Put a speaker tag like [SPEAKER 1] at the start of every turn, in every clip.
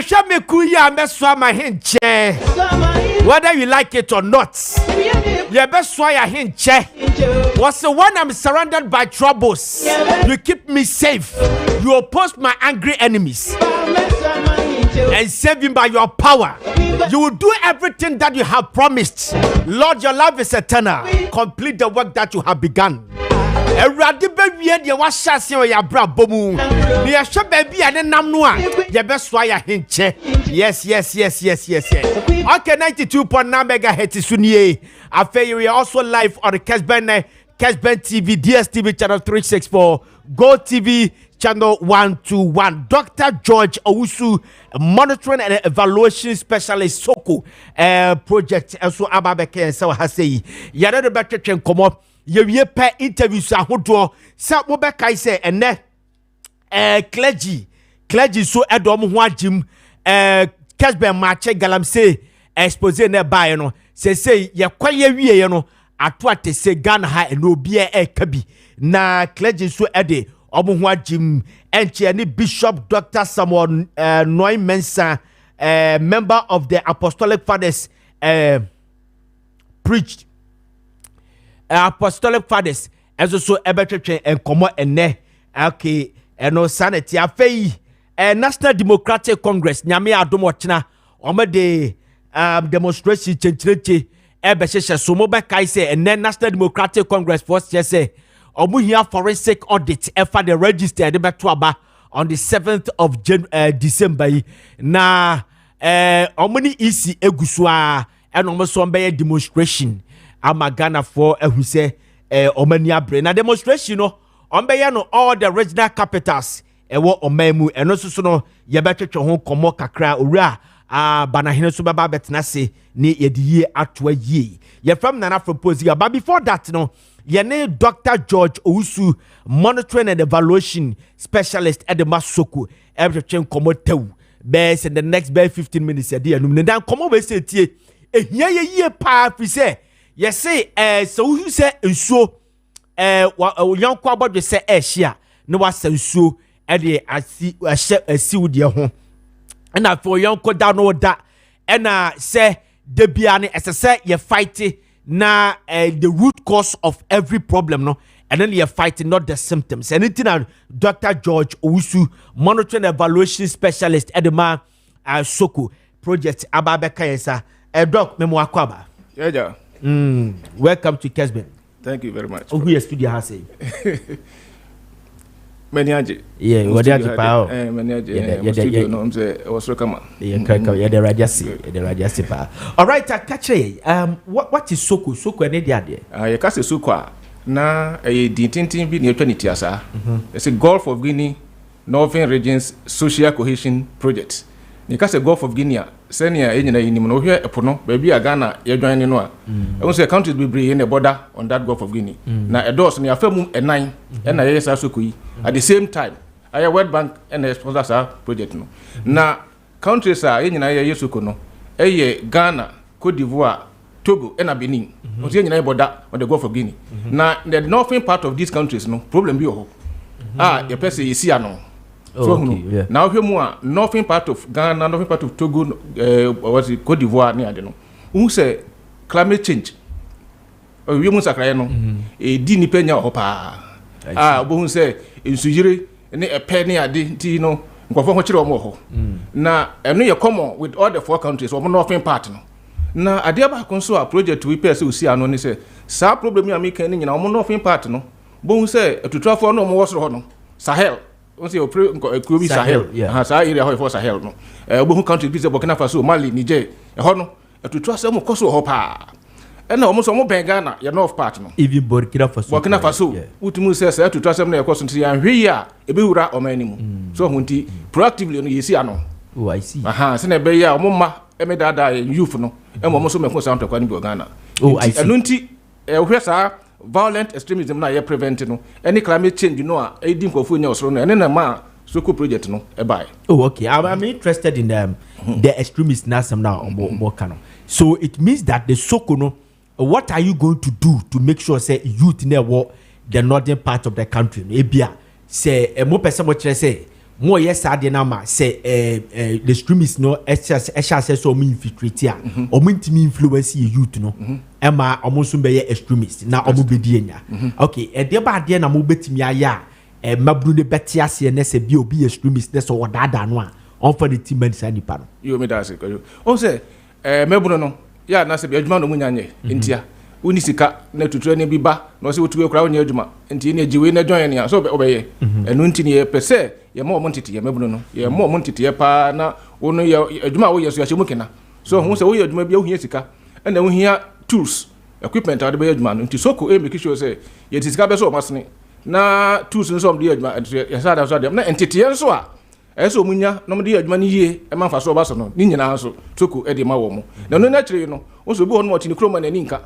[SPEAKER 1] show me kuya meswa my hinche. Whether you like it or not, you best why I hinche. What's the one I'm surrounded by troubles? You keep me safe. You oppose my angry enemies and save him by your power. You will do everything that you have promised. Lord, your love is eternal. Complete the work that you have begun. Yes. Okay, 92.9 megahertz sunye. We are also live on the Kessben TV, DSTV channel 364, Go TV channel 121. Dr. George Owusu, monitoring and evaluation specialist Soko project. Also, Ababeke and Sawa Hasei. Yada the better can come up. Ye pe interviews ahodo sa mo be kai say ene clergy so edom ho agim Kessben Maakye galamsey expose na bae no say ye kwaye wie no ato atese Ghana ha ene obi e kabi na clergy so ede omo ho agim enche ne Bishop Dr. Samuel Noy Mensa member of the Apostolic Fathers preached Apostolic Fathers as also ebetwetwe enkomo ene okay eno sanity afei National Democratic Congress nyame adom ochina omede demonstration chenchereche ebehye so mo be kai say ene National Democratic Congress force say omuhia forensic audit for the register de beto aba on the 7th of December na omuni isi egusua eno mo so be demonstration Amagana for who say Omania brain. A demonstration no no all the regional capitals ewo omemu and also no yebetwe ho komo kakra owura banahine so baba betna se ni yediye atwa yi ye from nana propose but before that no ye ne Dr. George Owusu monitoring and evaluation specialist at the Masoko ebetwe komo tew best in the next 15 minutes dey anum dan komo we say tie ehia ye pa fi say yes say so who say nsuo yanko abodwe say ehia no was nsuo e de asi wudie ho na for yanko da no da na say de bia ne say ye fight na the root cause of every problem no and then you fighting not the symptoms anything Dr. George Owusu monitoring evaluation specialist at the Soko project ababeka yesa doc memo akwaba
[SPEAKER 2] yeah.
[SPEAKER 1] Welcome to Kessben.
[SPEAKER 2] Thank you very much.
[SPEAKER 1] Who your studio has say?
[SPEAKER 2] Many
[SPEAKER 1] yeah, what did you power?
[SPEAKER 2] Studio no was welcome.
[SPEAKER 1] Yeah, the radiasi pa. All right, catch what is Soko? Soko any day?
[SPEAKER 2] You can say Soko na a tintin bi near 20 years. It's a Gulf of Guinea Northern Regions Social Cohesion Project. You can say Gulf of Guinea. Senior agent in Monohia, Epono, baby, a Ghana, you're joining Noah. I want to say countries will be in the border on that Gulf of Guinea. Now, a dose near Femum and 9, and I Sukui. At the same time, I have World Bank and the sponsors are project. Now, countries are in Yasukono, Ghana, Cote d'Ivoire, Togo, and Benin. Was in a border on the Gulf of Guinea. Now, the northern part of these countries, no problem. Your person is here. So okay, now here more northern part of Ghana, northern part of Togo, Cote d'Ivoire, near the no. Who say climate change? We must acquire no. A dini penya hopa. Who say in Sujiri, a penny a dino, go for much more. Now, and we are common with all the 4 countries or northern part. Now, I dear console a project to repair so see and only say, some problem you are making in our northern part. No, but say to travel no more Sahel. Once you Kubi Sahel, area for Sahel, no. Who countries visit Burkina Faso, Mali, Niger, to trust them Koso Hopa. And almost more Ghana, your north part, no.
[SPEAKER 1] Even Burkina Faso,
[SPEAKER 2] Utimu says to trust them, of course, and see, and here, a Bura or minimum. So, Munti, proactively, you see, I know.
[SPEAKER 1] Oh, I see.
[SPEAKER 2] Send a Beya, Mumma, Emeda, youth, no, and almost so sound of Ghana.
[SPEAKER 1] Oh, I see.
[SPEAKER 2] And Nunti, where's our violent extremism na ye prevent no any climate change you know aiding kofu nya osoro no ene na ma Soko project no e buy.
[SPEAKER 1] Oh okay, I'm interested in the extremist nasam now more canon. So it means that the Soko no what are you going to do to make sure say youth in the northern part of the country ebia say mo person mo kire say more yes I did nama say the extremists no HSS so mean infiltrate or mean to me influence youth no Emma almost be extremist now omu bedienya okay e de ba de na mo betimi aya mabru ne betia se ne se bi obi extremist ne so wodada no a on for the team and sani pa no
[SPEAKER 2] you me that say o say mabru no ya na se bi adwuma no munyanye ntia woni sika na tutu ne bi ba na se wotuwe kura wonya adwuma nti ne jiwe na join ne so obeye enu nti ne pese ye ma omontete ye mabru no ye ma omontete ye pa na wono ye adwuma wo ye so ya shemu kena so hu se wo ye adwuma bi ohia sika na wo hia tools equipment ade be adwuma no nti soko make sure say ye sika be so o masne na tools nso de adwuma ye sada so de na entete ye nso a eso munya no de adwuma ni yie e manfa so ba so no ni nyina nso soko e de ma wo mo na no na kire no wo so bi ho no ti ni kroma na ni nka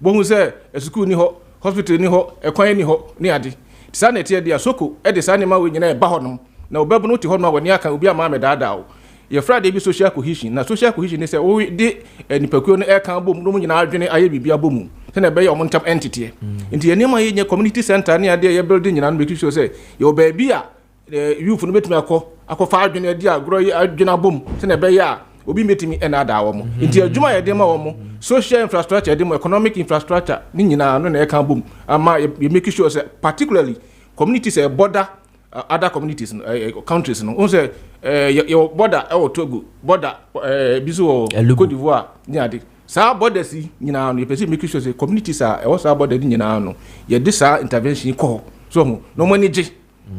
[SPEAKER 2] bo hu se school ni ho hospital ni ho ekwan ni ho ni ade tisa na tie dia soko e de sa ni ma we nyina e ba ho no na obabu no ti ho no wani aka obi ama me daada o ye friday bi social cohesion na social cohesion ni se o de nipakuo no e kan bom no nyina adwene aye bibia bom se na be ye omon tap entity nti ye nema ye community center ni ade ye building nyina no be kisho se ye ba bia youth no betumi akọfa adwene ade agro adwene bom se na be ya obi metimi e na ada wo mo nti adwuma ye de ma wo mo social infrastructure de mo economic infrastructure ni nyina no na e kan bom ama ye make sure se particularly communities e border other communities countries no say your border Togo border biso Côte d'Ivoire ni ade sa border si nyina no ye pese make sure say communities are e sa border ni nyina no ye de sa intervention ko so no money je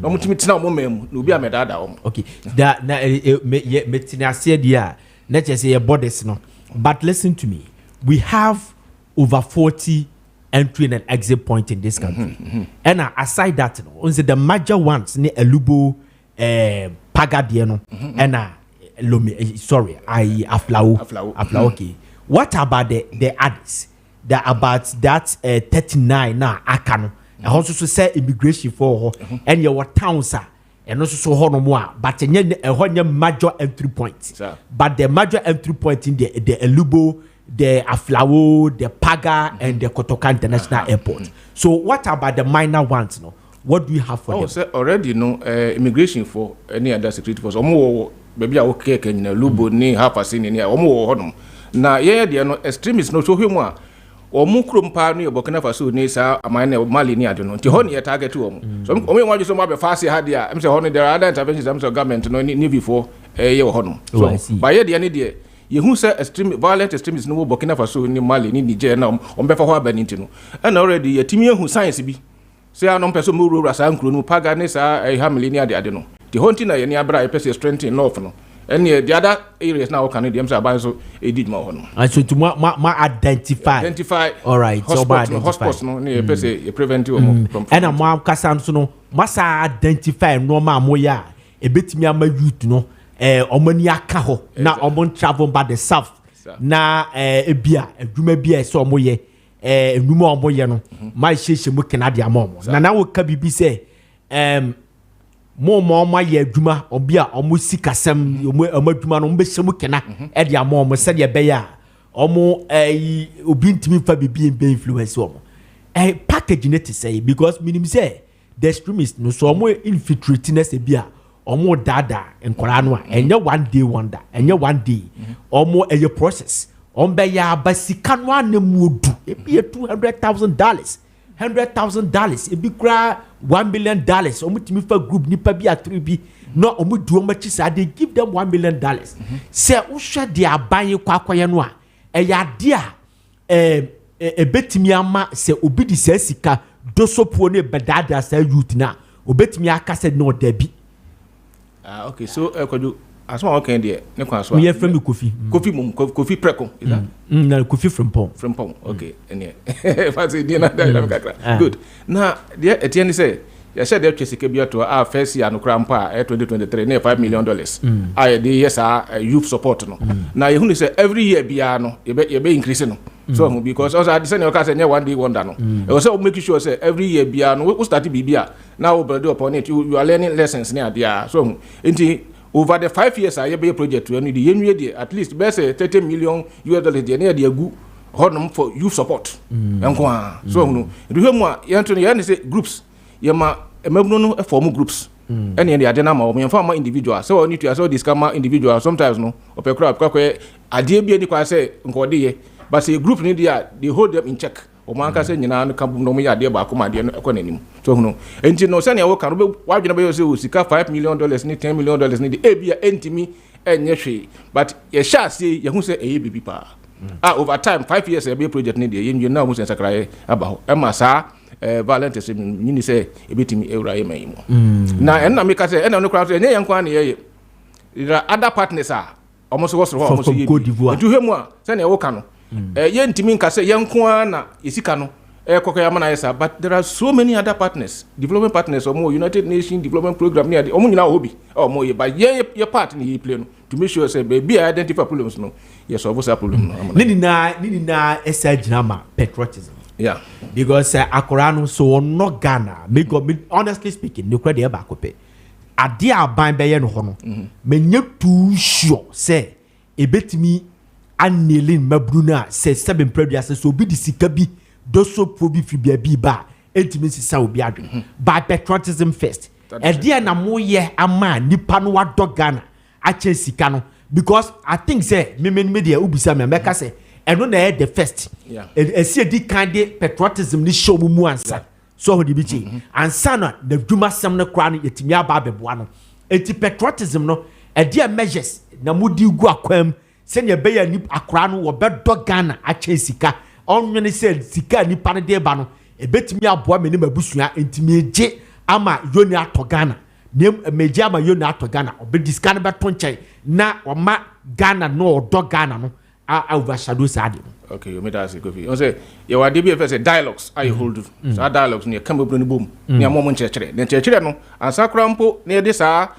[SPEAKER 2] no mutimi tina mo mem no bi amedada wo
[SPEAKER 1] okay da na me tina se dia na chese ye borders no but listen to me we have over 40 entry and exit point in this country. And aside that, the major ones ne Elubo, Pagade no, and Lome. Sorry, Aflao. Okay. What about the others? That about that 39 now Akano. I also say immigration for and your towns are. And also so no more, but a major entry point. But the major entry point in the Elubo, the Aflao, the Paga, and the Kotoka International Airport. So what about the minor ones? No, what do you have for them?
[SPEAKER 2] Sir, already immigration for any other security force. Maybe I okay can Lubo ni half a scene in here. Honum. Now yeah, no extremists no so him omu krompa no Burkina Faso ni sa amane Mali ni ade no nti ho ne target to omu so omu wan so ma be fast ha dia am say ho no there are other interventions am say government no ni before ye ho no so by ye dia ni dia ye hu say extreme violent extremists no Burkina Faso ni Mali ni Niger na on be fa ho abani nti no and already ye timi hu science bi say anon person mo rura sa nkro no paga ni sa hamili ni ade no the hunting na ye ni abra ye person strength in north no and the other areas now can them say about so e did more no
[SPEAKER 1] and so to ma identify all right so
[SPEAKER 2] hospitals no ne person e prevent you from
[SPEAKER 1] and am kasa so no masa identify no ma moya e betimi ama youth no omani aka ho na omon travel by the south na ebia adwuma bia so omoye enuma omoye no ma hyehyɛ mu Canada amom na wo ka bibi say mo ye adwuma obi a omo sikasem amadwuma no mbe hyemu kena e de amom se de be ya omo obi ntimi fa bibi be influence omo package net say because minim say the extremists no so omo infiltrateness e bia omo dada enkwara no a enye one day wonder enye one day omo eye process ombe ya basika no anemu odu e be $200,000 $100,000 ebi kura $1 million omutimi fa group nipa bi a 3 bi no omudu omachi sa they give them $1 million say uhwe de aban kwakoye no a eya de a ebetimi ama se obi di sa sika dosopuo ne bedada sa youth na obetimi aka se no dabi
[SPEAKER 2] okay so kwaju asma okay there ne kwa so
[SPEAKER 1] me from Kofi preko is that
[SPEAKER 2] na
[SPEAKER 1] Kofi from Pong
[SPEAKER 2] okay ene fancy dia na da kakra good na dia etienne say ya share that chesike bia to first year no krampa 2023 na $5 million I dey yes youth support no na you know say every year bia no you be increase no so because also the senior ka say one day wonder no e say make sure say every year bia no we start bibia now we build upon it you are learning lessons near there so enti over the 5 years I be project we need the at least be say $30 million there near the agu honum for youth support enko so no do hemu a yanto say groups yema emabunu no form groups any the adena ma o former individual so need to so discover individual sometimes no opekra kwa ade bi ani kwa say nkode ye but say group ni they hold them in check o man ka say nyina no kabum no mo ya de ba ko ma de no nanim so no enti no say ne wo kan wa dwena be say o sika $5 million ni $10 million ni de bia entimi enye hwe but ye sha say ye hu say eye bibi pa over time 5 years e be project ni de ye na hu say sakra aba ho e ma sa violent is ni say e betimi ewra ye mai mo na en na me ka say en na no kra say enye yan kwa na ye other partners are almost was ho almost ye do hemu a say ne wo ka no ye ntimi nka say yan kwa na yesika no kokoya mana yesa but there are so many other partners development partners or more United Nations development program near the omo nyina hobby or more but ye part ni play no to make sure say be identify problems no yes of us problem no
[SPEAKER 1] ni na esa ginama patriotism
[SPEAKER 2] yeah
[SPEAKER 1] because akora no so no Ghana me honestly speaking no credit ba ko pe ade aban be ye no ho no menye too sure say ebetimi anelin mabruna say 7 previous so bi di sika bi doso probi fi bia ba intimacy sa obi adwen by patriotism first e dia na mo ye ama nipa no wado Ghana a che sika no because I think say me dia ubisa me meka say eno na the first e see di kan de patriotism ni show mu ansa so ho di bi chi ansa na the dwuma sem no kra no yetimi aba beboa no enti patriotism no e dia measures na mudi gu akwam senya be ya ni akra no wo bedo Ghana a che sika onwene se sika ni pa de ba no ebetimi aboa me ni mabusua entimi eje ama yoni ato Ghana nem meje ama yoni ato Ghana obediska ne beto nche na oma Ghana no odo Ghana no a overshadow sade
[SPEAKER 2] okay you made us go you say you were dey first dialogues I hold so dialogues ne come bro ni boom ne amom nchekere ne nchekere no ansakra mpo ne de sa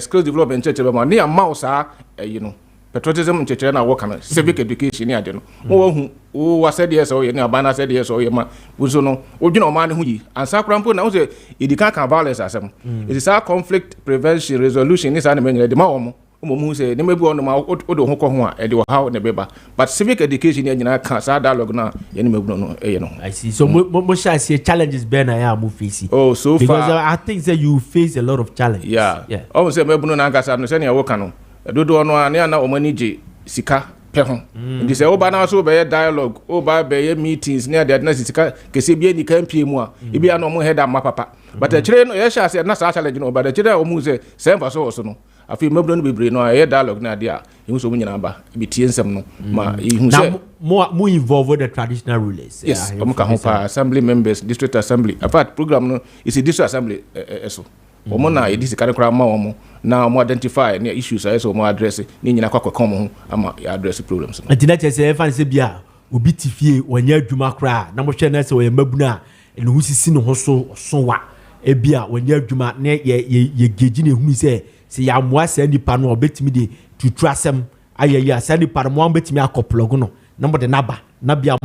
[SPEAKER 2] skills development nchekere ba ne ama sa you know patriotism nchekere na work na civic education ne ade no wo hu wo wasede yes o ye ne abana said yes o ye ma wo no odwina o ma ne hu yi ansakra mpo na wo say idika kan violence asem it is our conflict prevention resolution is an menye de ma wo mo say ne mebu ono ma odo ho ko ho a e de wo ha ne beba but civic education ne nyina kan sa dialogue na ye ne mebu no e ye no
[SPEAKER 1] I see so mo shall say challenges be na ya mo face
[SPEAKER 2] oh so far
[SPEAKER 1] because I think that you face a lot of challenges
[SPEAKER 2] yeah oh say mebu no na ngasa no say ne wo kan no dodo no a ne na o mani je sika pe ho ndi say oba na so be dialogue oba be meetings ne de na sika kese bi ani kan pie mu a e bi na mo head am papa but a kire no ye sha say na sa challenge no oba da kire o mu say semfa so no afi mabro no bebre no ye dialogue na dia ehu so munyina ba bi tie nsem no ma ehu say
[SPEAKER 1] mo involve the traditional rulers
[SPEAKER 2] yes omo ka ho pa assembly members district assembly apart program no is a district assembly eso omo na edisi kare kra ma omo na omo identify ne issues so omo address ni nyina kwa kom ho ama address problems no
[SPEAKER 1] antina che say fan se bia obi tifie wanya adwuma kra na mo hwe na se wo mabuna ne hu sisi ne ho so wa e bia wanya adwuma ne ye geji ne hu se ya moa sa nipa no obetimi de tutu asem ayaya sa nipa no obetimi akoplogo no na mo de naba na bia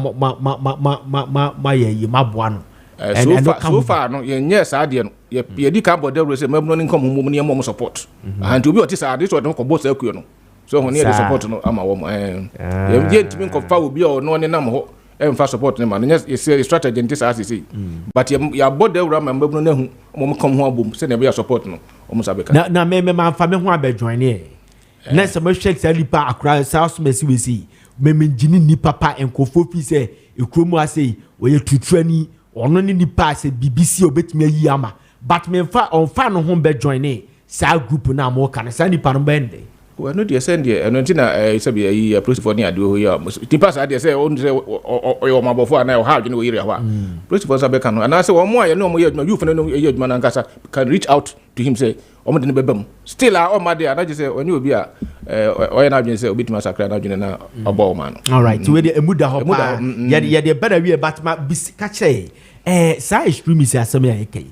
[SPEAKER 1] ma ye maboa no
[SPEAKER 2] so far no ye nye sa de no ye di ka border we say mabno ni nkom mum ne mom support and obi oti sa de so de ko boss akuo no so ho ne de support no ama wo ye ntimi nkofa obi o no ne nam ho emfa support ne ma no ye strategy nti sa asisi but ya border we mabno na hu mom kom ho abom se ne be support no omo sabeka
[SPEAKER 1] na me fa me ho abejoin ne na se mo shake sa lipa akra south mesi we see me ngini ni papa enkofo fi se ekromu ase we tutuani ono ni nipa se BBC obetimi ayi ama but me fa on fa no ho be join ne sa group na mo kan sa nipa no bende
[SPEAKER 2] we no dey send there eno ntina say be ayi protocol ni ade ho ya tipa sa dey say on say o mabofo ana o ha adwene o yire ho a protocol sa be kan no ana say o mo aye no mo ye adwuma you fene no ye adwuma na nkasa can reach out to him say o mo de ne bebam still o ma dey ana say oni obi a o ye na adwene say obitima sakra na adwene na obo o ma no
[SPEAKER 1] all right so we dey emuda ho pa ye dey better we but ma ka che sa extremist asem ya kai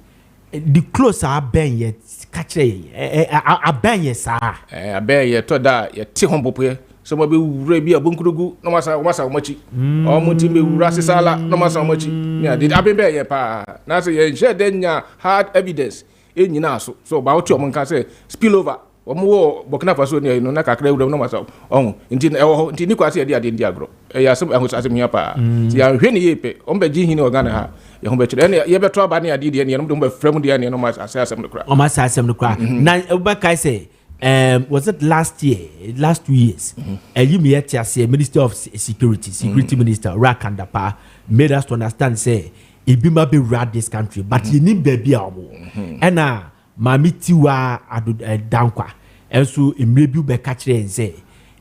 [SPEAKER 1] the close are ben yet catch a ben yes
[SPEAKER 2] a ben yet to da ye ti hompope so mo be wura bi abunkurugu no masa omachi o mo ti be wura sisala no masa omachi ya did aben ben ye pa na say ye share denya hard evidence enyina so ba otu o mo nka say spill over o mo wo Burkina Faso ne no na kakra wura no masa on nti ni kwase ye dia de agro ya asem ehus asem ya pa ti ya hwe ne ye pe o be ji hin ne organ ha ye ho be chire ene ye beto aba ne ade de ne no be frem de ne no ma asem no kra
[SPEAKER 1] o ma asem no kra na we kai say was it last 2 years you me at Minister of Security Minister Rakandapa made us to understand say Ibima be rad this country but you need baby amo and mami tiwa adu dankwa enso emrebu be catch and say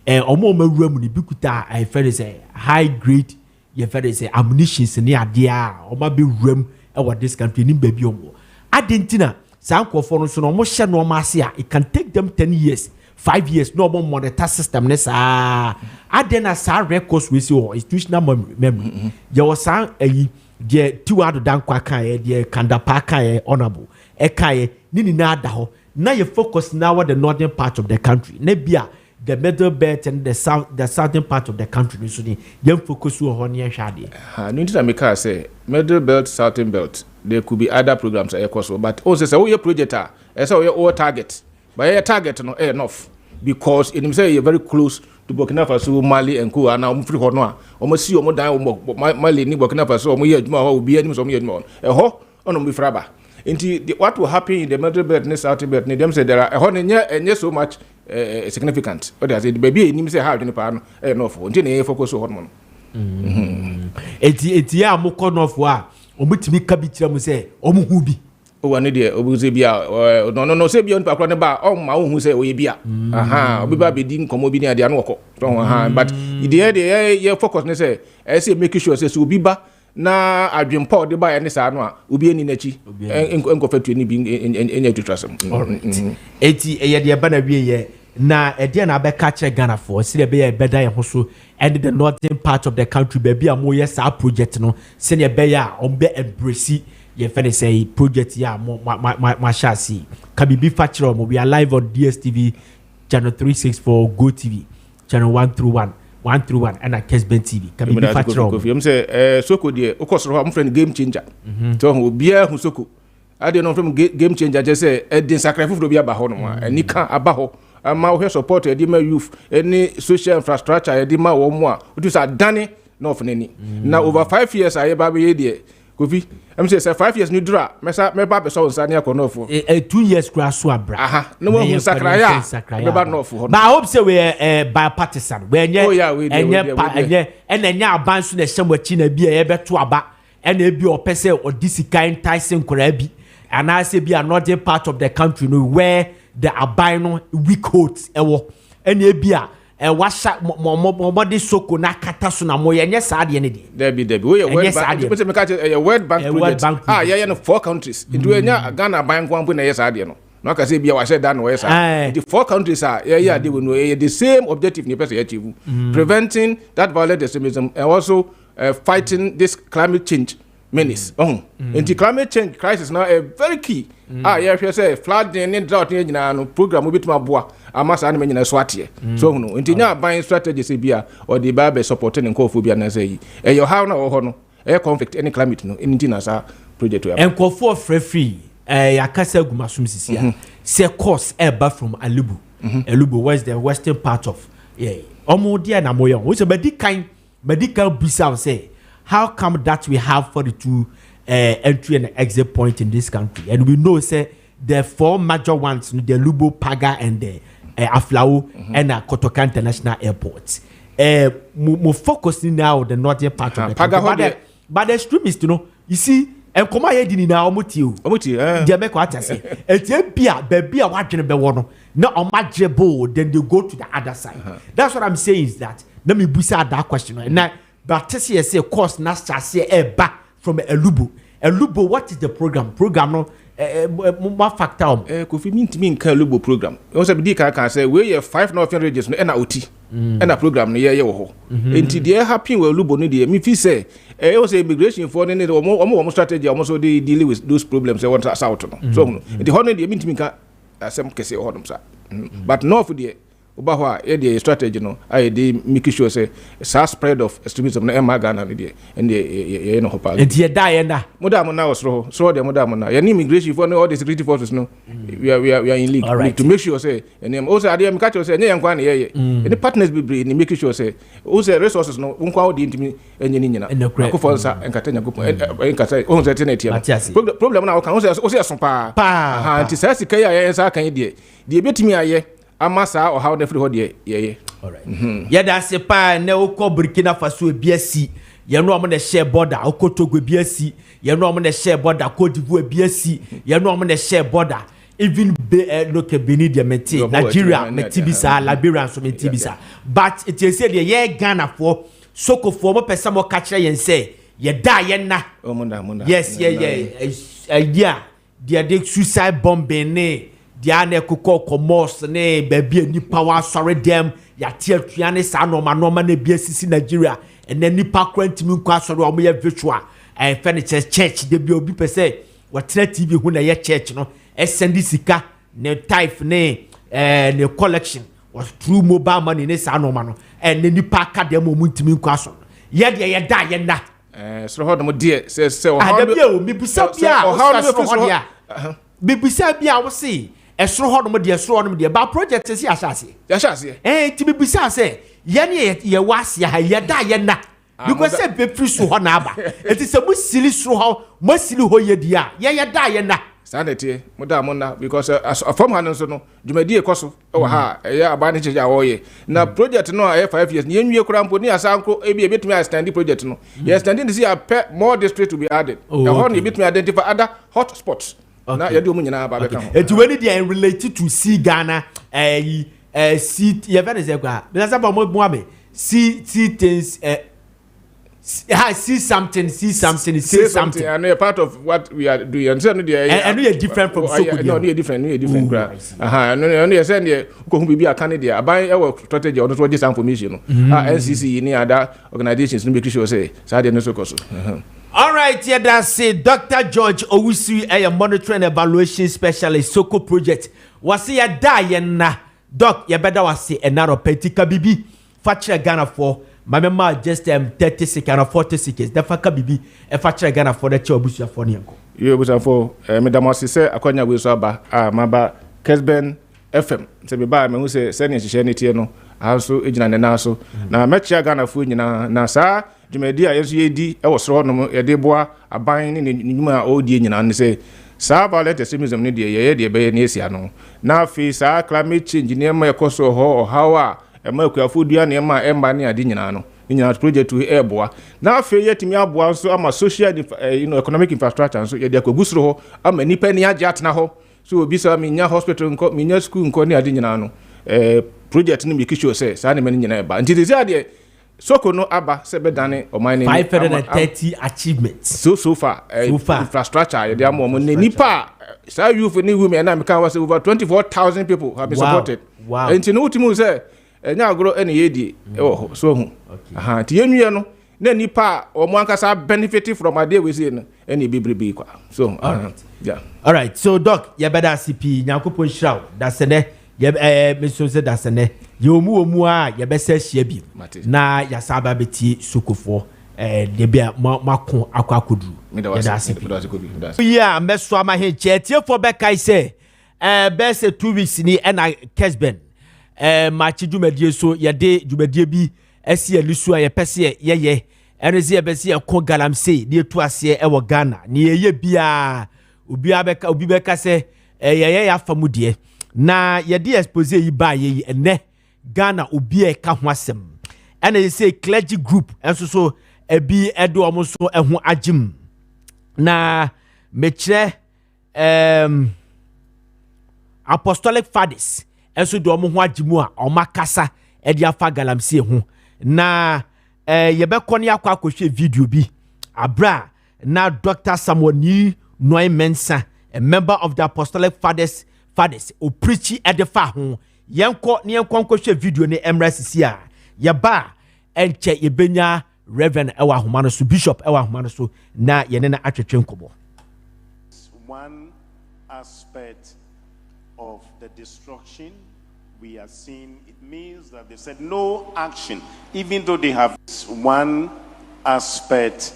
[SPEAKER 1] omo mawura mu ni bikuta I feel say high grade you feel say ammunition ne ade a omo be ram e what this country ni baby omo adentina sankofo no so no mo hye no ma ase it can take them 10 years 5 years no more monitor system ne sa adena sa records we see institutional memory there was san the tiwado dankwa kan the kandapa kan honorable e kan ni na da ho na you focus now on the northern part of the country na bia the middle belt and the southern part of the country so ni you focus on ho ne hwade
[SPEAKER 2] no need to make us say middle belt southern belt there could be other programs but also say your project your target but your target no enough because it say you're very close to Burkina Faso, Mali and Cuba now free hono almost see omo dan Mali ni Burkina Faso omo ye adwuma ho obi anim so omo ye adwuma ho ono bi fraba nti what will happen in the middle belt and south belt ne dem say there are ho ne so much significant what they say the baby anim say how the pa no enough nti ne focus ho no
[SPEAKER 1] eti ya amukọ nọfọ a omutimi ka bi kira mu say omu hu bi
[SPEAKER 2] o wane de obuze bia no say bia npa kro ne ba o ma hu say oye bia obi ba be di nkomo bi ne ade anu woko but the ye focus ne say say make sure say obi ba na adwempa de ba ne sa no a obi ani nachi enko fatu ni bi enya tutrasem
[SPEAKER 1] eti ye de ba na wie ye na ede na be ka che Ghana for se be ye beda ye ho so and the northern part of the country baby am ye sa project no se ne be ya on be embrace ye fene say project ya ma shasi kabibi factory mo we are live on DSTV channel 364 Go TV channel 131 and a Kessben TV kabibi factory
[SPEAKER 2] am say soko de okosoro am friend game changer to ho bia hu soko ade no from game changer je say e din sacrifice do bia ba ho no ani kan aba ho ama we support e di ma youth any social infrastructure e di ma wo mo a otu sa dane no of nani na over 5 years aye ba be de Kofi I'm say 5 years ni dura me ba be so nsa ne akọ no fo
[SPEAKER 1] 2 years kra so abra
[SPEAKER 2] no mo sakra ya me ba no fo
[SPEAKER 1] but I hope say we bipartisan we enye enye aban so na hyemwachi na bi e beto aba ena e bi opese odisika enticing kra bi and I say be another part of the country no where the abino weak coats ewo ena e bi a washa mo soko na kata so na mo yenye saade ne de
[SPEAKER 2] debi we word bank project yeah no 4 countries into enya Ghana bank one na yesaade no no ka say bia wa share no yesa the 4 countries are yeah they will know the same objective ni person achieve preventing that violent extremism and also fighting this climate change menace and climate change crisis now a very key yeah if you say flooding and drought ni nyina no program obitima boa amasa na nyina so atie so no ntinya ban strategy se bia or the bible supporting nkofobia na say your how na ho no conflict any climate no ntina sa project we
[SPEAKER 1] nkofo free yakasa gumasum sisia say course eba from Alubu was the western part of omo dia na moyo we say medical bisa say how come that we have 42 entry and exit point in this country and we know say the 4 major ones the Lubo, Paga and the Aflao and Kotoka International Airport mo focusing now the northern part of the country but the extremists you see and come here dini na omuti dia me ko atase etie bia baby a wadwene be wo no na omagebo then they go to the other side that's what I'm saying is that let me busa that question now but this say course na say eba from Alubu what is the program no ma factor
[SPEAKER 2] Kofi mintimi nka Alubu program o say bi kan say we 5 northern regions no na oti na program no ye wo ho enti dey happy we Alubu no dey me fi say o say immigration for no omo strategy omo so dey deal with those problems they want south no so enti ho no dey mintimi nka asem kese ho no sa but north dey oba ho a ye strategy no I dey make sure say spread of extremism na Emma Ghana no dey and ye no hopa
[SPEAKER 1] and ye die na
[SPEAKER 2] modam na so the modam na ye immigration for all the security forces no we are in league to make sure say and also ade me catch say nye yankwa na ye any partners be bring make sure say also resources no nkwa odi ntimi enye ni nyina akofo nsa enkata nyakopon enkata o nsa tenetie problem na o kan o say so pa anti say sika ya ye nsa kan de betimi aye amasa o how na free ho de ye
[SPEAKER 1] alright ye da se pa na o ko Burkina Faso ebiasi ye no am na share border o ko Togo ebiasi ye no am na share border Cote d'Ivoire ebiasi ye no am na share border even no ke Benin de meti Nigeria metibisa Liberia so metibisa but it is said ye Ghana for soko for mo pesa mo ka kire yen say ye da ye na yes yeah the suicide bombing ne dia na kokko commerce ne baby nipa wa sore dem ya tie tua ne sa no ma na bia sisi Nigeria and then nipa kwantimi nkwa sore o mo ye virtual furniture church de bi obi pese wa tira TV hu na ye church no send sika ne type ne ne collection was through mobile money ne sa no ma no and then nipa ka dem o muntimi nkwa so ye de ye da ye na
[SPEAKER 2] so ho no de say o
[SPEAKER 1] ha de o mi busa bia o ha no dia mi busa bia wo see esro ho no de esro no de ba project si asase ti bi bisa se ye ne ye wase ha ye da ye na because say be free so ho na aba enti se mu sili so ho mo sili ho ye dia ye da ye na
[SPEAKER 2] sanete modam na because from hanon so no dwumadi ekoso e ha ye aba ne cheja wo ye na project no a 5 years ye nwie kura mpo ni asanko e bi betumi extend project no ye extending this year more district to be added the one you betumi identify other hot spots. Na ye do mu nyina ba beka ho
[SPEAKER 1] enti when they related to see Ghana see ye very say kwa because about mo ame see things see something
[SPEAKER 2] and a part of what we are doing and so no dey
[SPEAKER 1] and we are different from so
[SPEAKER 2] no we are different gra no you say dey ko hu bibi aka ne dey aban e wo strategy on so this information no NCC ni other organizations no make sure say say dey no so koso.
[SPEAKER 1] All right, yeah, that's it. Dr. George Owusu, a monitoring evaluation specialist, Soko project. Was he a dying na? Doc, you better was say another petika bibi. Fatcher Ghana for my mama just 30 seconds or 40 seconds. The faka bibi, a fatcher Ghana for the chobusia for Nianko.
[SPEAKER 2] You was for Madam say, Akonya Wisaba, Maba Kessben FM. Say, by me who say, sending Shanity no, also agent and also. Now, Maakye Ghana food, na sir. Jumedi a yesu yedi e wo soro no ye de boa aban ne nyuma odi nyina ne say sa violent extremism ne de ye de be ne esia no na afi sa climate change ne ma ekoso ho how a e ma akuafo dua ne ma emba ne ade nyina no nyina project we e boa na afi yetimi aboa so ama social economic infrastructure so ye de akogusro ho ama nipa ne age atena ho so obi sa mi nya hospital nko mi nya school nko ne ade nyina no project ne mi kisho say sa ne me nyina e ba nti de ade Soko no aba sebe dane o mine
[SPEAKER 1] 530 achievements
[SPEAKER 2] so far infrastructure ye dey am ne nipa sa youth ni women na me kan was over 24,000 people have been supported.
[SPEAKER 1] Wow.
[SPEAKER 2] Enti no utimu say enya agro ene yedi so hu aha ti yenwie no na nipa o mo ankasa benefit from ade we say no ene bibribi kwa so yeah.
[SPEAKER 1] All right, so doc ye better CP nyankopon shiraw da sene ye me so say da sene ye omu a ye be se hia bi na ya saba beti sokofo de bia makon akwakoduru ye da CP yeah meso ama he chetie for be kai say be se 2 weeks ni na Kessben Maakye dwumadie so ye de dwumadie bi esi alisu a ye pese ye enezi ye be se ko galamsey de etu ase e wo Ghana ni ye bia obi beka se ye ya famude na ye de expose yi ba ye ene Ghana obi e ka ho asem ena ye say clergy group enso so ebi edo omo so eho agim na mekire apostolic fathers enso do omo ho agimu a omakasa e de afa galamsey ho na ye be kone akwa akohwe video bi abra na Dr. Samoni Noy Mensa, a member of the apostolic fathers o preachy at the ho yanko ni yanko video ne emrasisi a ye ba enche ye benya reverend ewa homano so bishop ewa homano so na ye ne na atwetwe nkobo.
[SPEAKER 3] One aspect of the destruction we are seeing, it means that they said no action, even though they have one aspect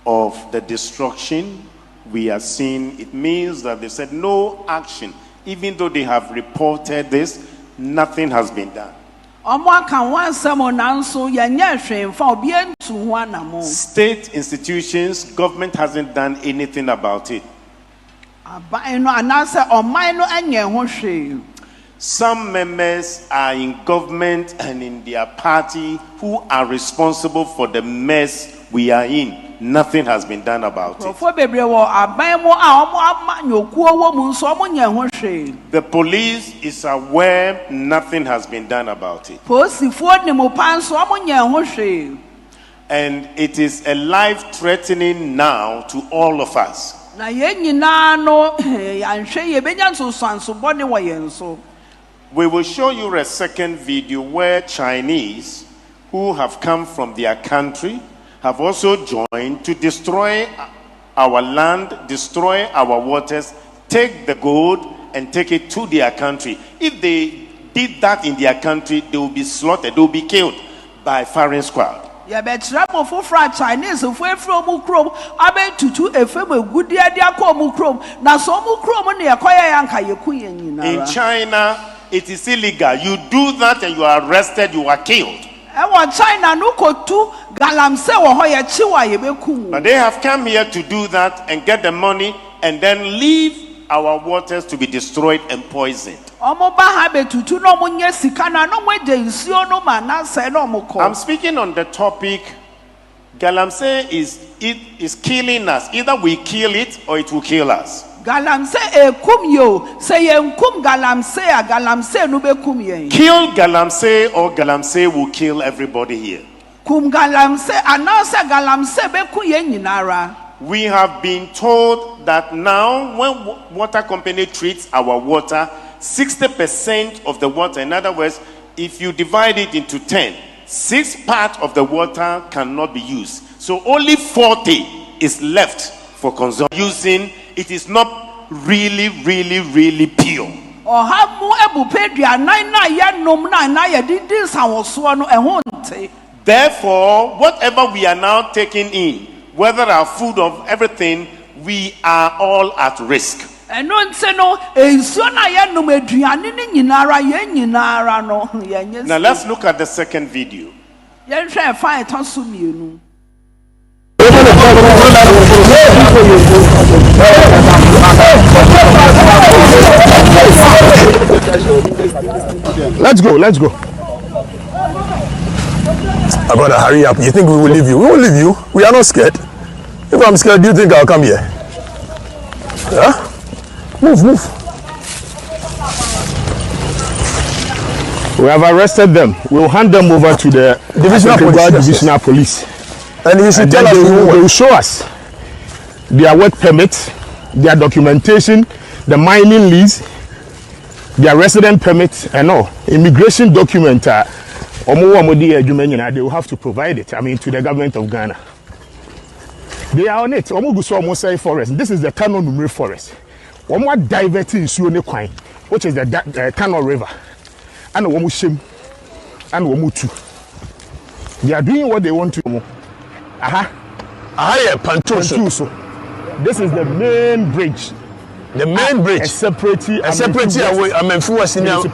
[SPEAKER 3] of the destruction we are seeing. It means that they said no action, even though they have reported this, nothing has been done. State institutions, government hasn't done anything about it. Some members are in government and in their party who are responsible for the mess we are in. Nothing has been done about it. The police is aware, nothing has been done about it. And it is a life-threatening now to all of us. We will show you a second video where Chinese who have come from their country have also joined to destroy our land, destroy our waters, take the gold and take it to their country. If they did that in their country, they will be slaughtered, they will be killed by firing squad.
[SPEAKER 4] Chinese
[SPEAKER 3] in China, it is illegal. You do that and you are arrested, you are killed. But they have come here to do that and get the money and then leave our waters to be destroyed and poisoned. I'm speaking on the topic, galamsey is killing us. Either we kill it or it will kill us.
[SPEAKER 4] Galamsey
[SPEAKER 3] Kill galamsey or galamsey will kill everybody here. We have been told that now when water company treats our water, 60% of the water, in other words, if you divide it into 10, 6 parts of the water cannot be used. So only 40 is left for consumption. Using it is not really pure. Therefore, whatever we are now taking in, whether our food or everything, we are all at risk. Now let's look at the second video.
[SPEAKER 5] Let's go. I gotta hurry up. You think we will leave you? We won't leave you. We are not scared. If I'm scared, do you think I'll come here? Yeah? Move.
[SPEAKER 6] We have arrested them. We'll hand them over to the divisional police.
[SPEAKER 5] And you should tell us
[SPEAKER 6] they will show us their work permits, their documentation, the mining lease, their resident permits, and all. Immigration document. They will have to provide it. To the government of Ghana. They are on it. Almost say forest. This is the Tano Numere forest. One diverting Suone, which is the Tano River. And Womushim and Womutu. They are doing what they want to. Pantuso. This is the main bridge.
[SPEAKER 5] The main bridge.
[SPEAKER 6] A separate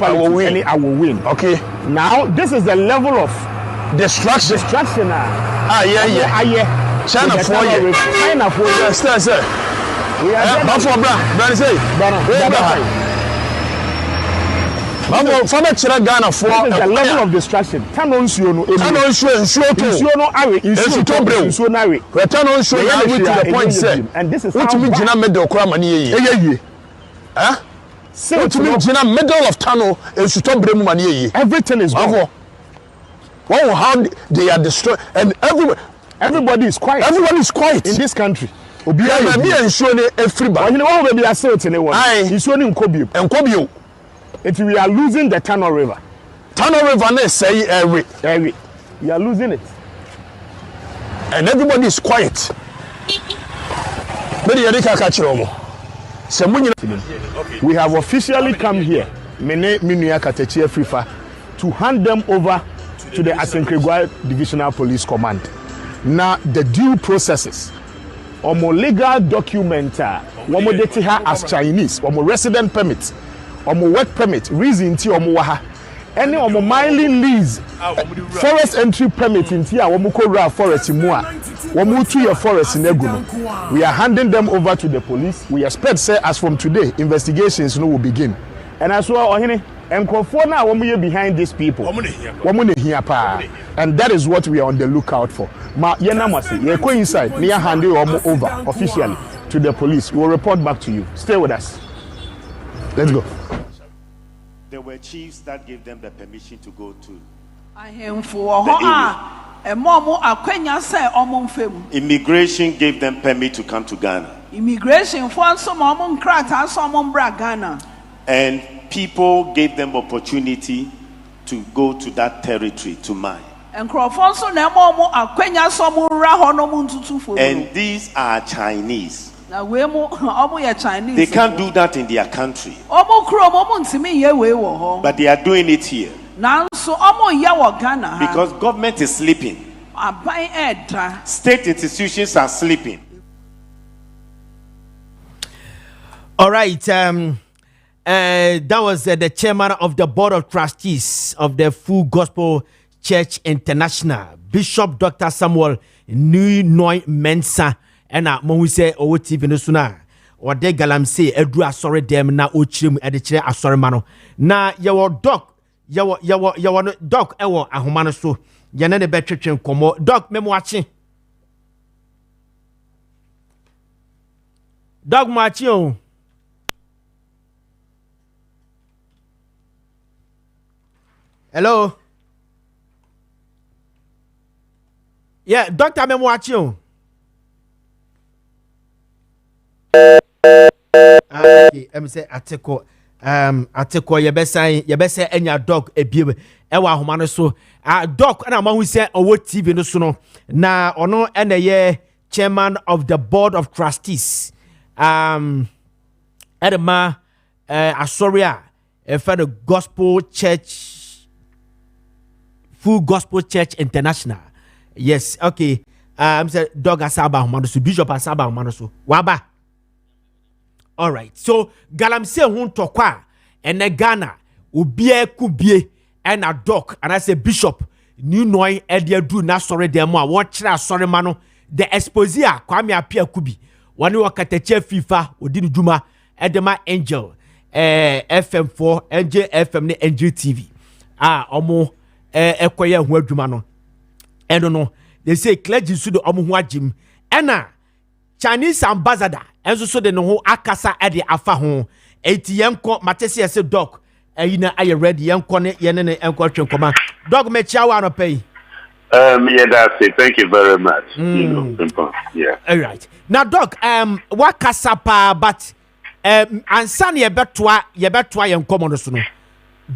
[SPEAKER 5] our win. Okay.
[SPEAKER 6] Now this is the level of
[SPEAKER 5] destruction. China for you. Sir.
[SPEAKER 6] We are
[SPEAKER 5] Ghana for
[SPEAKER 6] the level of destruction. Turn on Siono. To the point, sir. And this is
[SPEAKER 5] what you mean, medal cramani. So to me, medal of Tano and Sutobre money.
[SPEAKER 6] Everything is gone.
[SPEAKER 5] Wow, how they are destroyed, and
[SPEAKER 6] everybody is quiet.
[SPEAKER 5] Everyone is quiet
[SPEAKER 6] in this country.
[SPEAKER 5] Everybody.
[SPEAKER 6] If we are losing the Tano River.
[SPEAKER 5] Tano River, say every.
[SPEAKER 6] We are losing it.
[SPEAKER 5] And everybody is quiet.
[SPEAKER 6] We have officially come here Mene Minia Katechi Frifa to hand them over to the Asenkregwa Divisional Police Command. Now the due processes, omo legal document, omo deti her as Chinese, omo resident permit, omo work permit, reason ti omo waha, any omo mining lease, forest entry permit in tia omo kora forest mua, omo 2 year forest in Eguno. We are handing them over to the police. We expect, say, as from today, investigations will begin. And as well, and behind these people, and that is what we are on the lookout for. Ma yenamasi, ye go inside, me hand you over officially to the police. We will report back to you. Stay with us. Let's go.
[SPEAKER 3] There were chiefs that gave them the permission to go to. Immigration gave them permit to come to Ghana. And people gave them opportunity to go to that territory to mine. And these are Chinese. They can't do that in their country. But they are doing it here. Because government is sleeping. State institutions are sleeping.
[SPEAKER 1] All right. That was the chairman of the board of trustees of the Full Gospel Church International, Bishop Dr. Samuel Nui Mensa. And when we say oh TV no suna or de galamsey edu asore dem na ochirem e de kire asore mano na yawo doc yawo doc ewo ahoma no so ye ne betwetwe komo doc memo achi doc machi o hello yeah doctor memo achi o okay, say ateko yebesa enya dog ebie ewa ahoma no so dog na ma hu say owo TV no so no na ono ena ye chairman of the board of trustees edema asoria for the gospel church Full Gospel Church International. Yes, okay. Say dog asaba ahoma no so bishop asaba ahoma no so waba. All right. So galamsey hun tokwa ene Ghana obie kubie and a doc and I say bishop new noy ediadu na sorry dem a wo kira sorry ma no the exposia Kwame Appiah Kubi wani wakatache FIFA odi ni dwuma edema Angel FM4 Angel FM ne Angel TV omo ekoye hu adwuma no eno no they say clergy su do omo hu agim ena Chinese ambassador enso so de no ho akasa e de afa ho eti yenko matese ese doc ayina aye ready yenko ne yene enko twenkoma doc me chiawa no pay
[SPEAKER 4] yeah, that's it. Thank you very much. You know, simple. Yeah.
[SPEAKER 1] All right. Now doc what kasapa but ansa ne ye betwa yenko no so no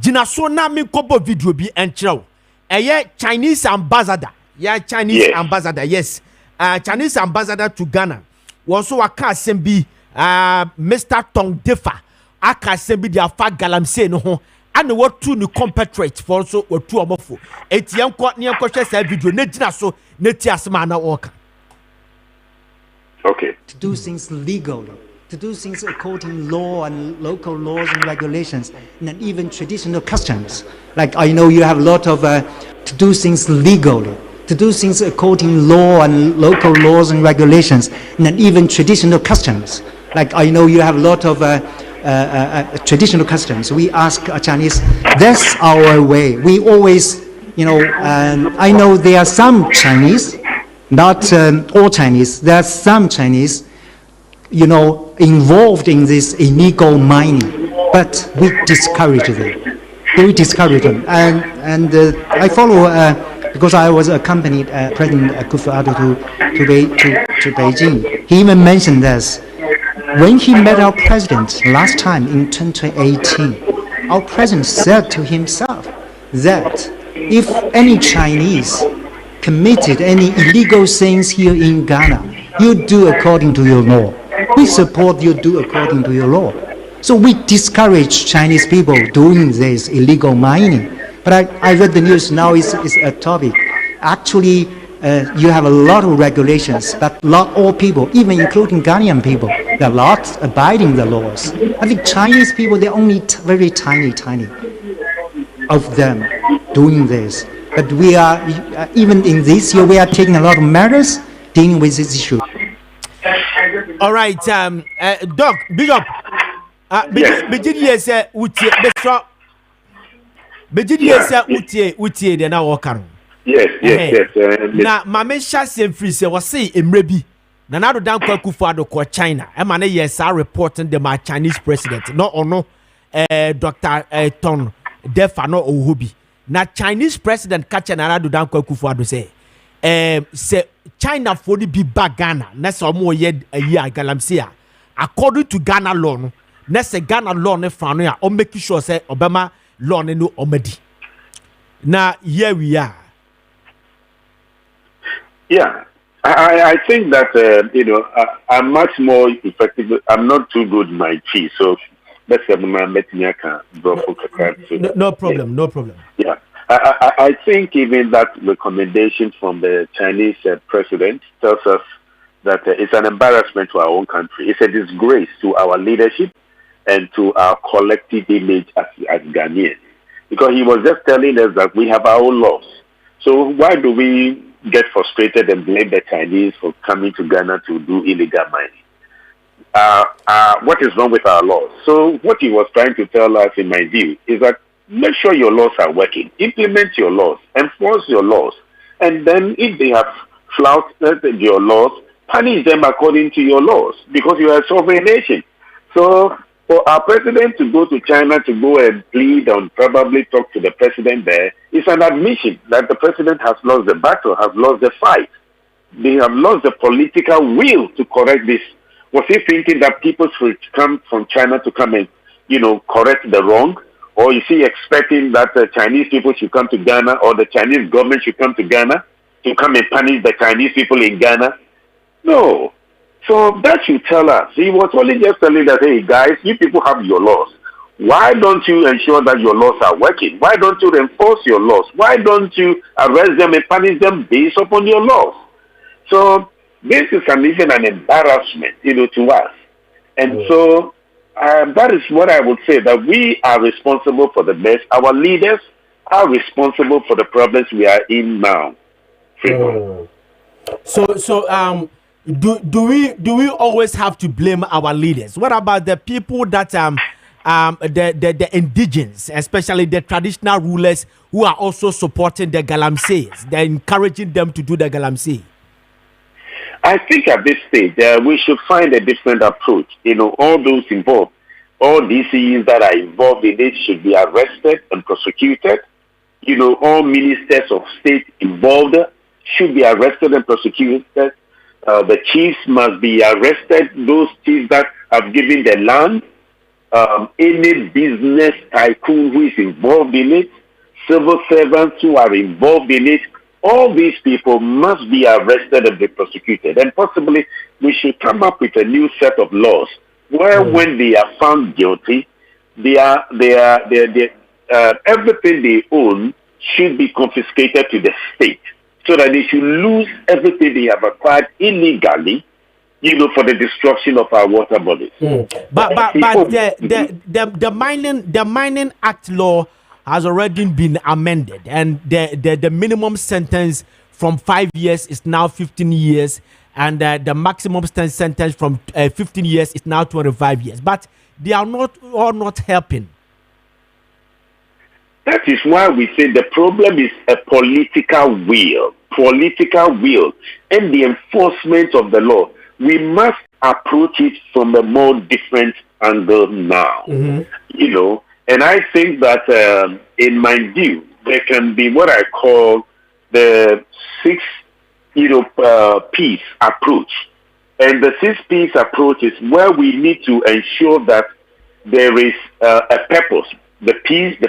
[SPEAKER 1] gina so na me kobo video bi enkyerɛw eye Chinese ambassador Chinese ambassador yes Chinese ambassador to Ghana also waka asem bi Mr. Tong Defa aka asem bi dia fa galamsey no ho ana watu ni compatriot for so watu omofo etienko ne enko hwe sa video na gina so na ti asema na work.
[SPEAKER 4] Okay.
[SPEAKER 7] To do things legally, to do things according to law and local laws and regulations, and even traditional customs. Like I know you have a lot of to do things legally, to do things according to law and local laws and regulations, and even traditional customs. Like I know you have a lot of traditional customs. We ask Chinese, that's our way. We always, I know there are some Chinese, not all Chinese, there are some Chinese, involved in this illegal mining, but we discourage them. And I follow, because I was accompanied President Akufo-Addo to Beijing. He even mentioned this. When he met our president last time in 2018, our president said to himself that if any Chinese committed any illegal things here in Ghana, you do according to your law. We support you do according to your law. So we discourage Chinese people doing this illegal mining. But I read the news now is a topic. Actually, you have a lot of regulations, but not all people, even including Ghanaian people, they're not abiding the laws. I think Chinese people, they're only very tiny of them doing this. But we are, even in this year, we are taking a lot of measures dealing with this issue.
[SPEAKER 1] All right, Doc, Bishop, Virginia said, Utie, then I walk on.
[SPEAKER 4] Yes.
[SPEAKER 1] Now, Mame Shasem Free say, was say, Mrebi. Nanado down Kwakufado kwa China. Emane yes, are reporting the my Chinese president. No or no, Dr. Ton Defano Ohubi. Na Chinese president catch Nanado down Kwakufado say, China for the be back Ghana. That's more yet a year galamsey. According to Ghana law, no, that's a Ghana law ne franoya or make sure say Obama law ne no omedi. Now here we are.
[SPEAKER 4] Yeah, I think that I'm much more effective. I'm not too good in my tea, so let's say
[SPEAKER 1] no problem, no problem.
[SPEAKER 4] Yeah, I think even that recommendation from the Chinese president tells us that it's an embarrassment to our own country. It's a disgrace to our leadership and to our collective image as Ghanaians. Because he was just telling us that we have our own laws. So why do we get frustrated and blame the Chinese for coming to Ghana to do illegal mining? What is wrong with our laws? So what he was trying to tell us, in my view, is that make sure your laws are working. Implement your laws. Enforce your laws. And then if they have flouted your laws, punish them according to your laws, because you are a sovereign nation. So for our president to go to China to go and plead and probably talk to the president there is an admission that the president has lost the battle, has lost the fight. They have lost the political will to correct this. Was he thinking that people should come from China to come and, correct the wrong? Or is he expecting that the Chinese people should come to Ghana, or the Chinese government should come to Ghana to come and punish the Chinese people in Ghana? No. So that should tell us. He was only just telling us, hey guys, you people have your laws. Why don't you ensure that your laws are working? Why don't you enforce your laws? Why don't you arrest them and punish them based upon your laws? So this is even an embarrassment, to us. And so that is what I would say, that we are responsible for the mess. Our leaders are responsible for the problems we are in now.
[SPEAKER 1] Do we always have to blame our leaders? What about the people that the indigenous, especially the traditional rulers who are also supporting the galamseys? They're encouraging them to do the galamsey.
[SPEAKER 4] I think at this stage we should find a different approach. All those involved, all DCEs that are involved in it should be arrested and prosecuted. All ministers of state involved should be arrested and prosecuted. The chiefs must be arrested, those chiefs that have given the land, any business tycoon who is involved in it, civil servants who are involved in it, all these people must be arrested and be prosecuted. And possibly we should come up with a new set of laws where when they are found guilty, everything they own should be confiscated to the state, so that they should lose everything they have acquired illegally, for the destruction of our water bodies.
[SPEAKER 1] But the mining act law has already been amended, and the minimum sentence from 5 years is now 15 years, and the maximum sentence from 15 years is now 25 years. But they are not helping.
[SPEAKER 4] That is why we say the problem is a political will, and the enforcement of the law. We must approach it from a more different angle now, And I think that, in my view, there can be what I call the 6, P's approach. And the 6 P's approach is where we need to ensure that there is a purpose. The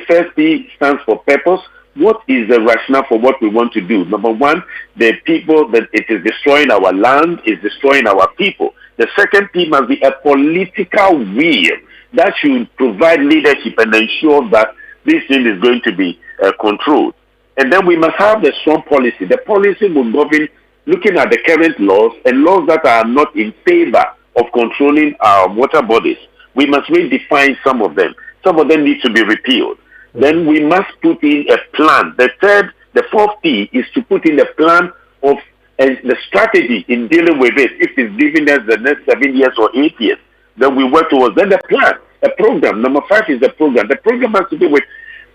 [SPEAKER 4] first P stands for purpose. What is the rationale for what we want to do? Number one, the people, that it is destroying our land, is destroying our people. The second P must be a political will. that should provide leadership and ensure that this thing is going to be controlled. And then we must have the strong policy. The policy will govern looking at the current laws and laws that are not in favor of controlling our water bodies. We must redefine some of them. Some of them need to be repealed. Then we must put in a plan. The fourth P is to put in a plan of the strategy in dealing with it. If it's giving us the next 7 years or 8 years, then we work towards. Then the plan, a program. Number 5 is the program. The program has to do with,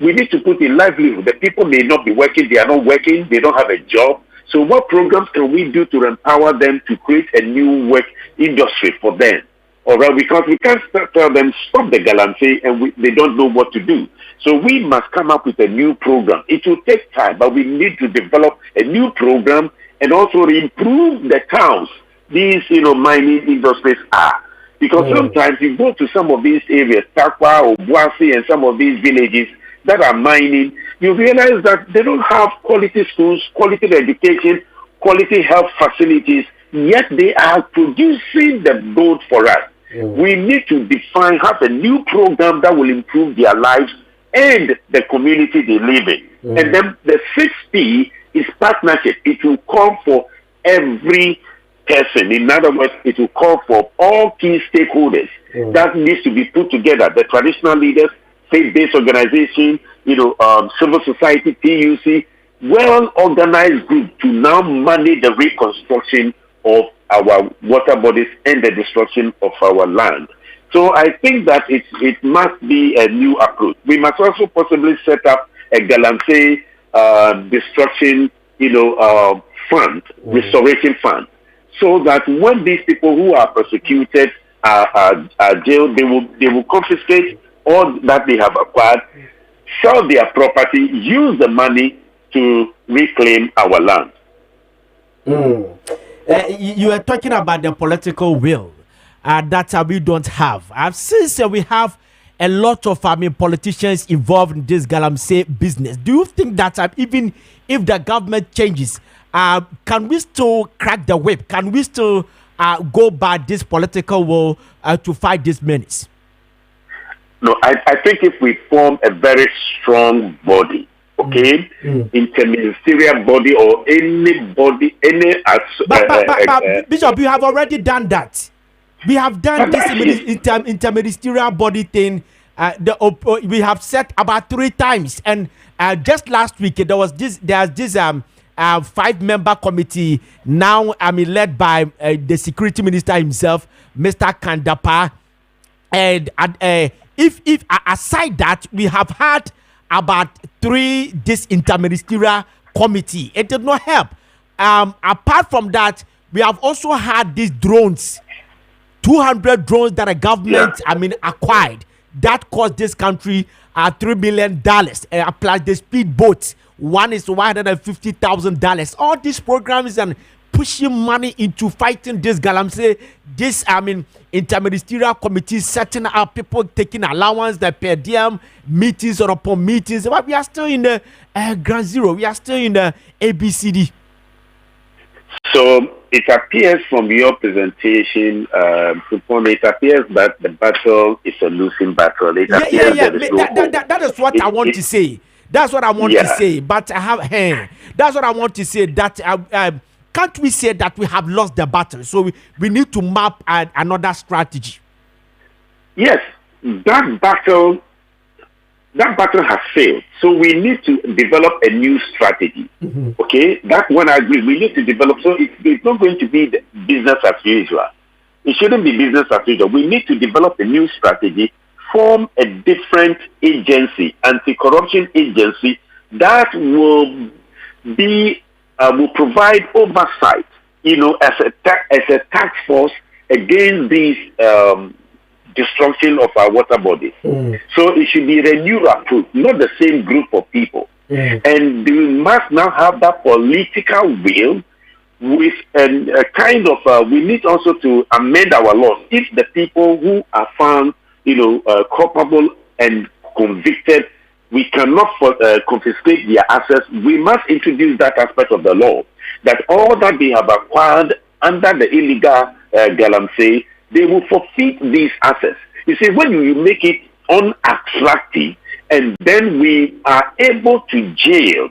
[SPEAKER 4] we need to put in livelihood. The people may not be working, they are not working, they don't have a job. So what programs can we do to empower them to create a new work industry for them? All right, because we can't tell them stop the galamsey and they don't know what to do. So we must come up with a new program. It will take time, but we need to develop a new program and also improve the towns these mining industries are. Because sometimes you go to some of these areas, Takwa or Boise and some of these villages that are mining, you realize that they don't have quality schools, quality education, quality health facilities, yet they are producing the gold for us. We need to have a new program that will improve their lives and the community they live in. And then the 6P is partnership. It will call for every person. In other words, it will call for all key stakeholders that needs to be put together. The traditional leaders, faith-based organization, civil society, TUC, well-organized group to now manage the reconstruction of our water bodies and the destruction of our land. So I think that it must be a new approach. We must also possibly set up a galamsey destruction, fund, restoration fund, so that when these people who are persecuted are jailed, they will confiscate all that they have acquired, sell their property, use the money to reclaim our land.
[SPEAKER 1] You are talking about the political will that we don't have. Since we have a lot of politicians involved in this galamsey business, do you think that even if the government changes, can we still crack the whip? Can we still go by this political will to fight this menace?
[SPEAKER 4] No, I think if we form a very strong body, interministerial body or any body,
[SPEAKER 1] Bishop, you have already done that. We have done this interministerial body thing. We have set about 3 times, and just last week there's this 5-member committee now. Led by the security minister himself, Mr. Kandapa, and if aside that, we have had about 3 this interministerial committee. It did not help. Apart from that, we have also had these drones, 200 drones that the government acquired, that cost this country $3 million. Plus the speed boats, one is $150,000. All these programs and pushing money into fighting this galamsey. This interministerial committee setting up, people taking allowance, the per diem meetings or upon meetings. But we are still in the ground zero. We are still in the ABCD.
[SPEAKER 4] So it appears from your presentation, it appears that the battle is a losing battle.
[SPEAKER 1] That is what I want to say. That's what I want to say. But I have that's what I want to say. That can't we say that we have lost the battle? So we need to map another strategy.
[SPEAKER 4] Yes, that battle has failed. So we need to develop a new strategy. Okay, that one I agree. We need to develop. So it's not going to be the business as usual. It shouldn't be business as usual. We need to develop a new strategy, form a different agency, anti-corruption agency that will provide oversight, as a task force against these destruction of our water bodies. So it should be a renewed approach, not the same group of people. And we must now have that political will with a kind of, we need also to amend our laws. If the people who are found, culpable and convicted, we cannot confiscate their assets. We must introduce that aspect of the law, that all that they have acquired under the illegal galamsey, they will forfeit these assets. You see, when you make it unattractive, and then we are able to jail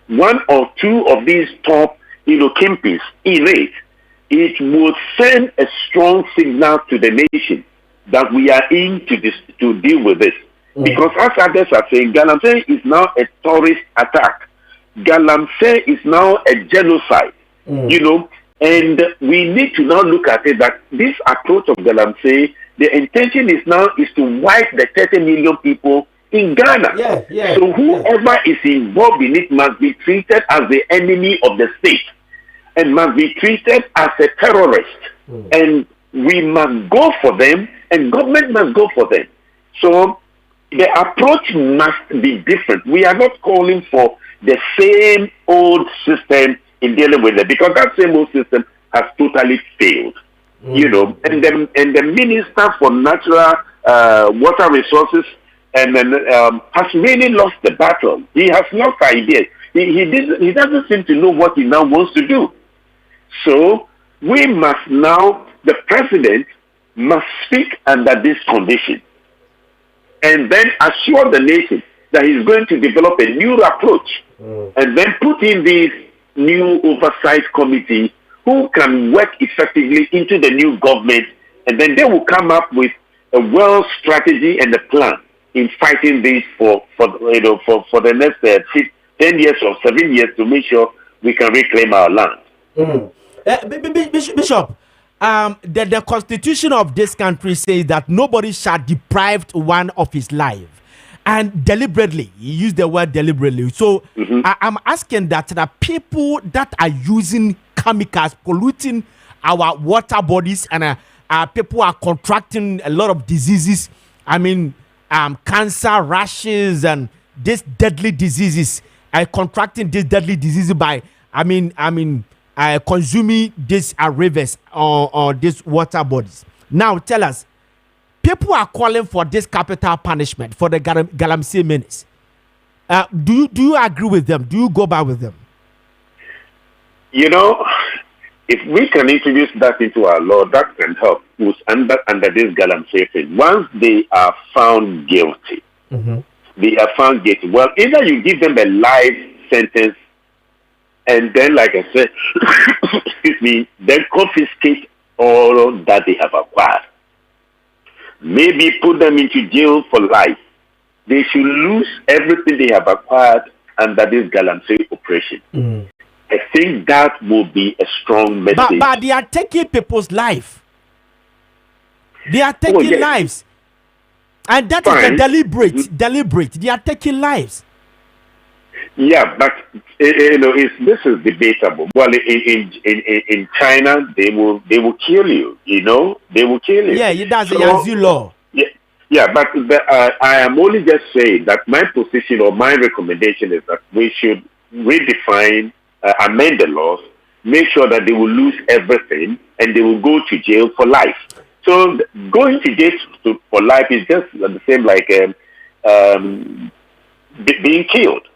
[SPEAKER 4] one or two of these top, kingpins in it will send a strong signal to the nation that we are in to deal with this. Because as others are saying, galamsey is now a terrorist attack. Galamsey is now a genocide, and we need to now look at it that this approach of galamsey, the intention is to wipe the 30 million people in Ghana. So whoever is involved in it must be treated as the enemy of the state and must be treated as a terrorist. And we must go for them, and government must go for them. So the approach must be different. We are not calling for the same old system in dealing with it, because that same old system has totally failed. And the Minister for Natural Water Resources has really lost the battle. He has lost ideas. He doesn't seem to know what he now wants to do. So we must now, the president must speak under this condition, and then assure the nation that he's going to develop a new approach, and then put in this new oversight committee who can work effectively into the new government, and then they will come up with a well strategy and a plan in fighting this for the next 10 years or 7 years to make sure we can reclaim our land.
[SPEAKER 1] Bishop, the constitution of this country says that nobody shall deprive one of his life. And deliberately, he used the word deliberately. So I'm asking that the people that are using chemicals, polluting our water bodies, and people are contracting a lot of diseases. I mean, cancer, rashes, and these deadly diseases. Contracting these deadly diseases by, consuming these rivers or these water bodies. Now, tell us, people are calling for this capital punishment for the galamsey menace. Do you agree with them? Do you go back with them?
[SPEAKER 4] If we can introduce that into our law, that can help who's under this galamsey thing. Once they are found guilty, well, either you give them a life sentence, and then, like I said, excuse me, then confiscate all that they have acquired. Maybe put them into jail for life. They should lose everything they have acquired under this galamsey operation. I think that will be a strong message.
[SPEAKER 1] But they are taking people's life. They are taking lives. And that is a deliberate. They are taking lives.
[SPEAKER 4] Yeah, but this is debatable. Well, in China, they will kill you. They will kill you.
[SPEAKER 1] Yeah, that's the Yanzi law.
[SPEAKER 4] Yeah, but I am only just saying that my position or my recommendation is that we should redefine, amend the laws, make sure that they will lose everything and they will go to jail for life. So going to jail for life is just the same like being killed.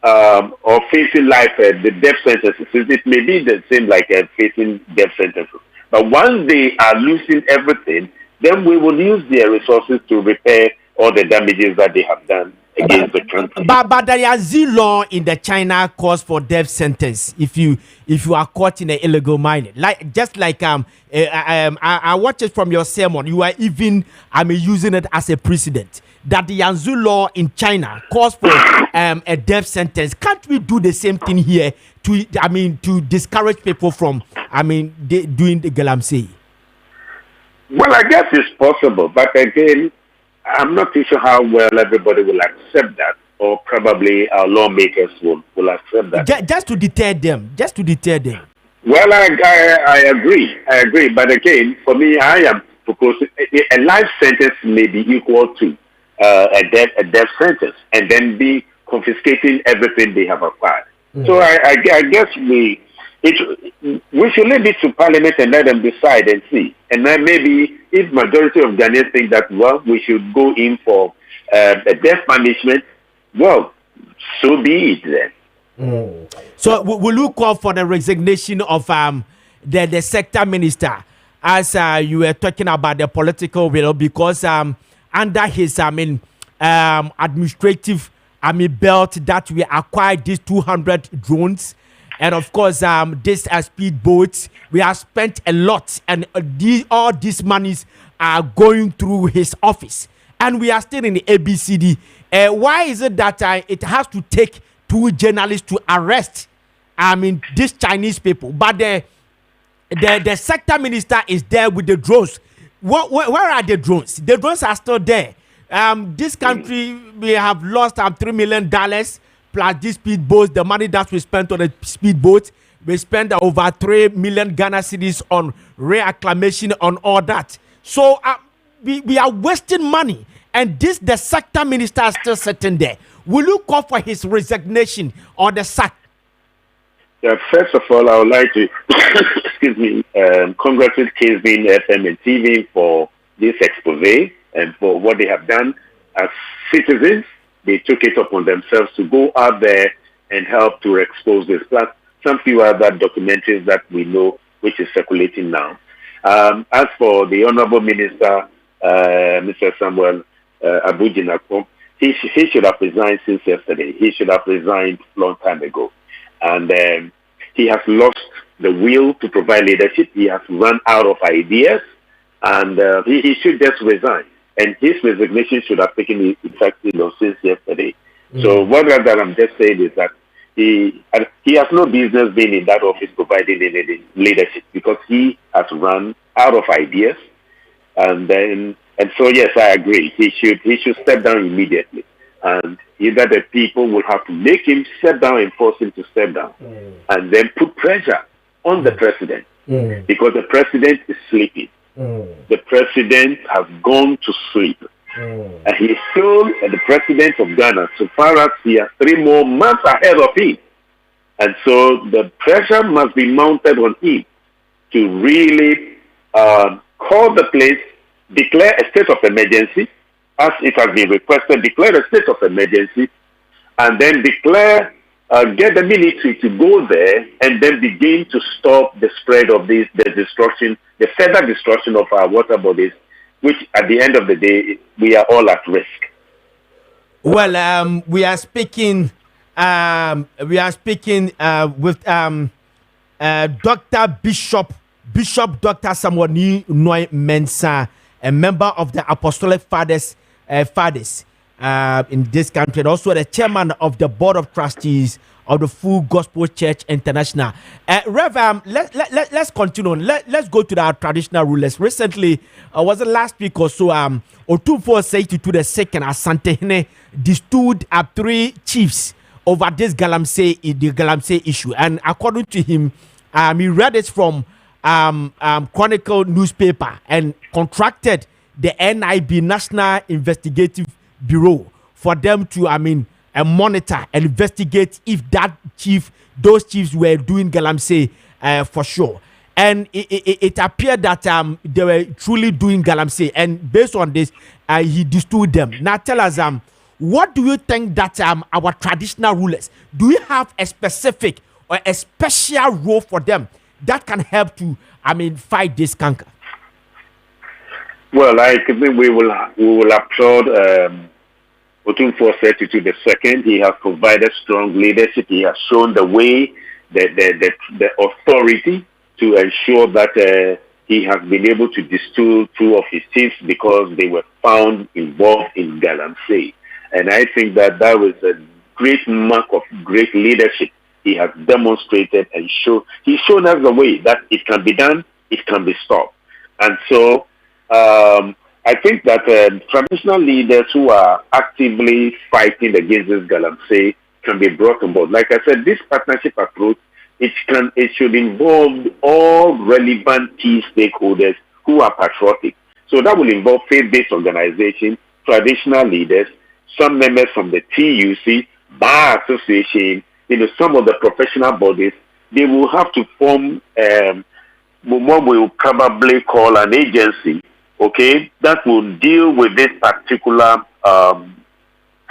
[SPEAKER 4] Or facing life, the death sentences. It may be the same like facing death sentences. But once they are losing everything, then we will use their resources to repair all the damages that they have done against the country.
[SPEAKER 1] But there is a law in the China calls for death sentence if you are caught in an illegal mining. I watched it from your sermon. You are even using it as a precedent. That the Yanzu law in China calls for a death sentence. Can't we do the same thing here to discourage people from doing the galamsey?
[SPEAKER 4] Well, I guess it's possible, but again, I'm not too sure how well everybody will accept that, or probably our lawmakers will accept that.
[SPEAKER 1] Just to deter them.
[SPEAKER 4] Well, I agree, but again, for me, I am proposing a life sentence may be equal to a death sentence, and then be confiscating everything they have acquired. So I guess we should leave it to Parliament and let them decide and see. And then maybe if majority of Ghanaians think that, well, we should go in for a death punishment, well, so be it then.
[SPEAKER 1] So will you call for the resignation of the sector minister as you were talking about the political will, because under his administrative belt that we acquired these 200 drones, and of course this speedboats, we have spent a lot, and all these monies are going through his office, and we are still in the ABCD. Why is it that it has to take 2 journalists to arrest these Chinese people, but the sector minister is there with the drones? Where are the drones? The drones are still there. This country, we have lost $3 million plus these speedboats. The money that we spent on the speedboats, we spent over 3 million Ghana cedis on reacclimation, on all that. So we are wasting money, and the sector minister is still sitting there. Will you call for his resignation or the sack?
[SPEAKER 4] Yeah, first of all, I would like to excuse me, congratulate Kessben FM and TV for this expose and for what they have done as citizens. They took it upon themselves to go out there and help to expose this. Plus, some few other documentaries that we know which is circulating now. As for the Honorable Minister, Mr. Samuel Abujinako, he should have resigned since yesterday. He should have resigned a long time ago. And he has lost the will to provide leadership. He has run out of ideas, and he should just resign. And his resignation should have taken effect since yesterday. So what that I'm just saying is that he has no business being in that office providing any leadership, because he has run out of ideas. And so yes, I agree. He should step down immediately. And either the people will have to make him step down and force him to step down, and then put pressure on the president, because the president is sleeping. The president has gone to sleep, and he's still the president of Ghana, so far as he has 3 more months ahead of him. And so the pressure must be mounted on him to really call the place, declare a state of emergency, as it has been requested, declare a state of emergency, and then declare, get the military to go there and then begin to stop the spread of the further destruction of our water bodies, which at the end of the day, we are all at risk.
[SPEAKER 1] Well, we are speaking with Dr. Bishop Dr. Samuel Noy Mensah, a member of the Apostolic Fathers in this country, and also the chairman of the board of trustees of the Full Gospel Church International. Rev, let's continue. Let's go to our traditional rulers. Recently, was it last week or so, Otumfuo Seitu to the second Asantehene stood up 3 chiefs over this galamsey issue, and according to him, he read it from Chronicle newspaper and contracted the NIB, National Investigative Bureau, for them to monitor and investigate if those chiefs were doing galamsey for sure. And it appeared that they were truly doing galamsey, and based on this, he destood them. Now tell us, what do you think that our traditional rulers, do we have a specific or a special role for them that can help to fight this canker?
[SPEAKER 4] Well, I think we will applaud Otumfuo Seitu the second. He has provided strong leadership. He has shown the way, the authority to ensure that he has been able to distill 2 of his chiefs because they were found involved in galamsey. And I think that was a great mark of great leadership. He has demonstrated and he's shown us the way that it can be done, it can be stopped. And so I think that traditional leaders who are actively fighting against this galamsey can be brought on board. Like I said, this partnership approach, it should involve all relevant key stakeholders who are patriotic. So that will involve faith-based organizations, traditional leaders, some members from the TUC, Bar Association, some of the professional bodies. They will have to form what we will probably call an agency, okay, that will deal with this particular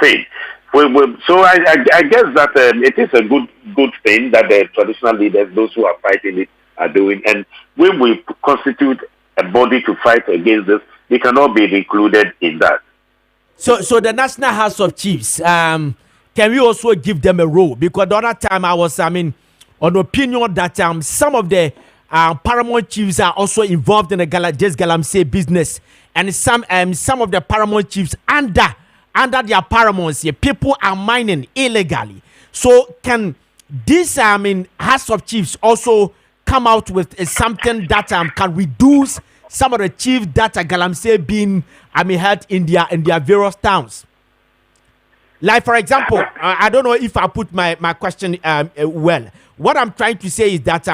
[SPEAKER 4] thing. So I guess that it is a good thing that the traditional leaders, those who are fighting it, are doing. And when we constitute a body to fight against this, they cannot be included in that.
[SPEAKER 1] So the National House of Chiefs, can we also give them a role? Because the other time I was, on opinion that some of the paramount chiefs are also involved in the galamsey business, and some of the paramount chiefs under their paramounts, people are mining illegally. So can this House of Chiefs also come out with something that can reduce some of the chiefs that are galamsey being held in their various towns? Like, for example, I don't know if I put my question well. What I'm trying to say is that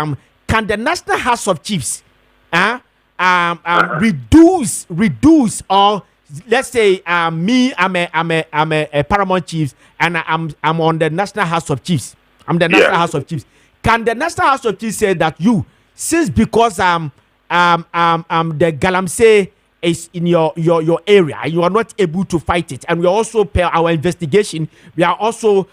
[SPEAKER 1] can the National House of Chiefs reduce, or let's say me, I'm a paramount chief, and I'm on the National House of Chiefs. I'm the National House of Chiefs. Can the National House of Chiefs say that because the galamsey is in your area, you are not able to fight it, and we also, per our investigation, we are also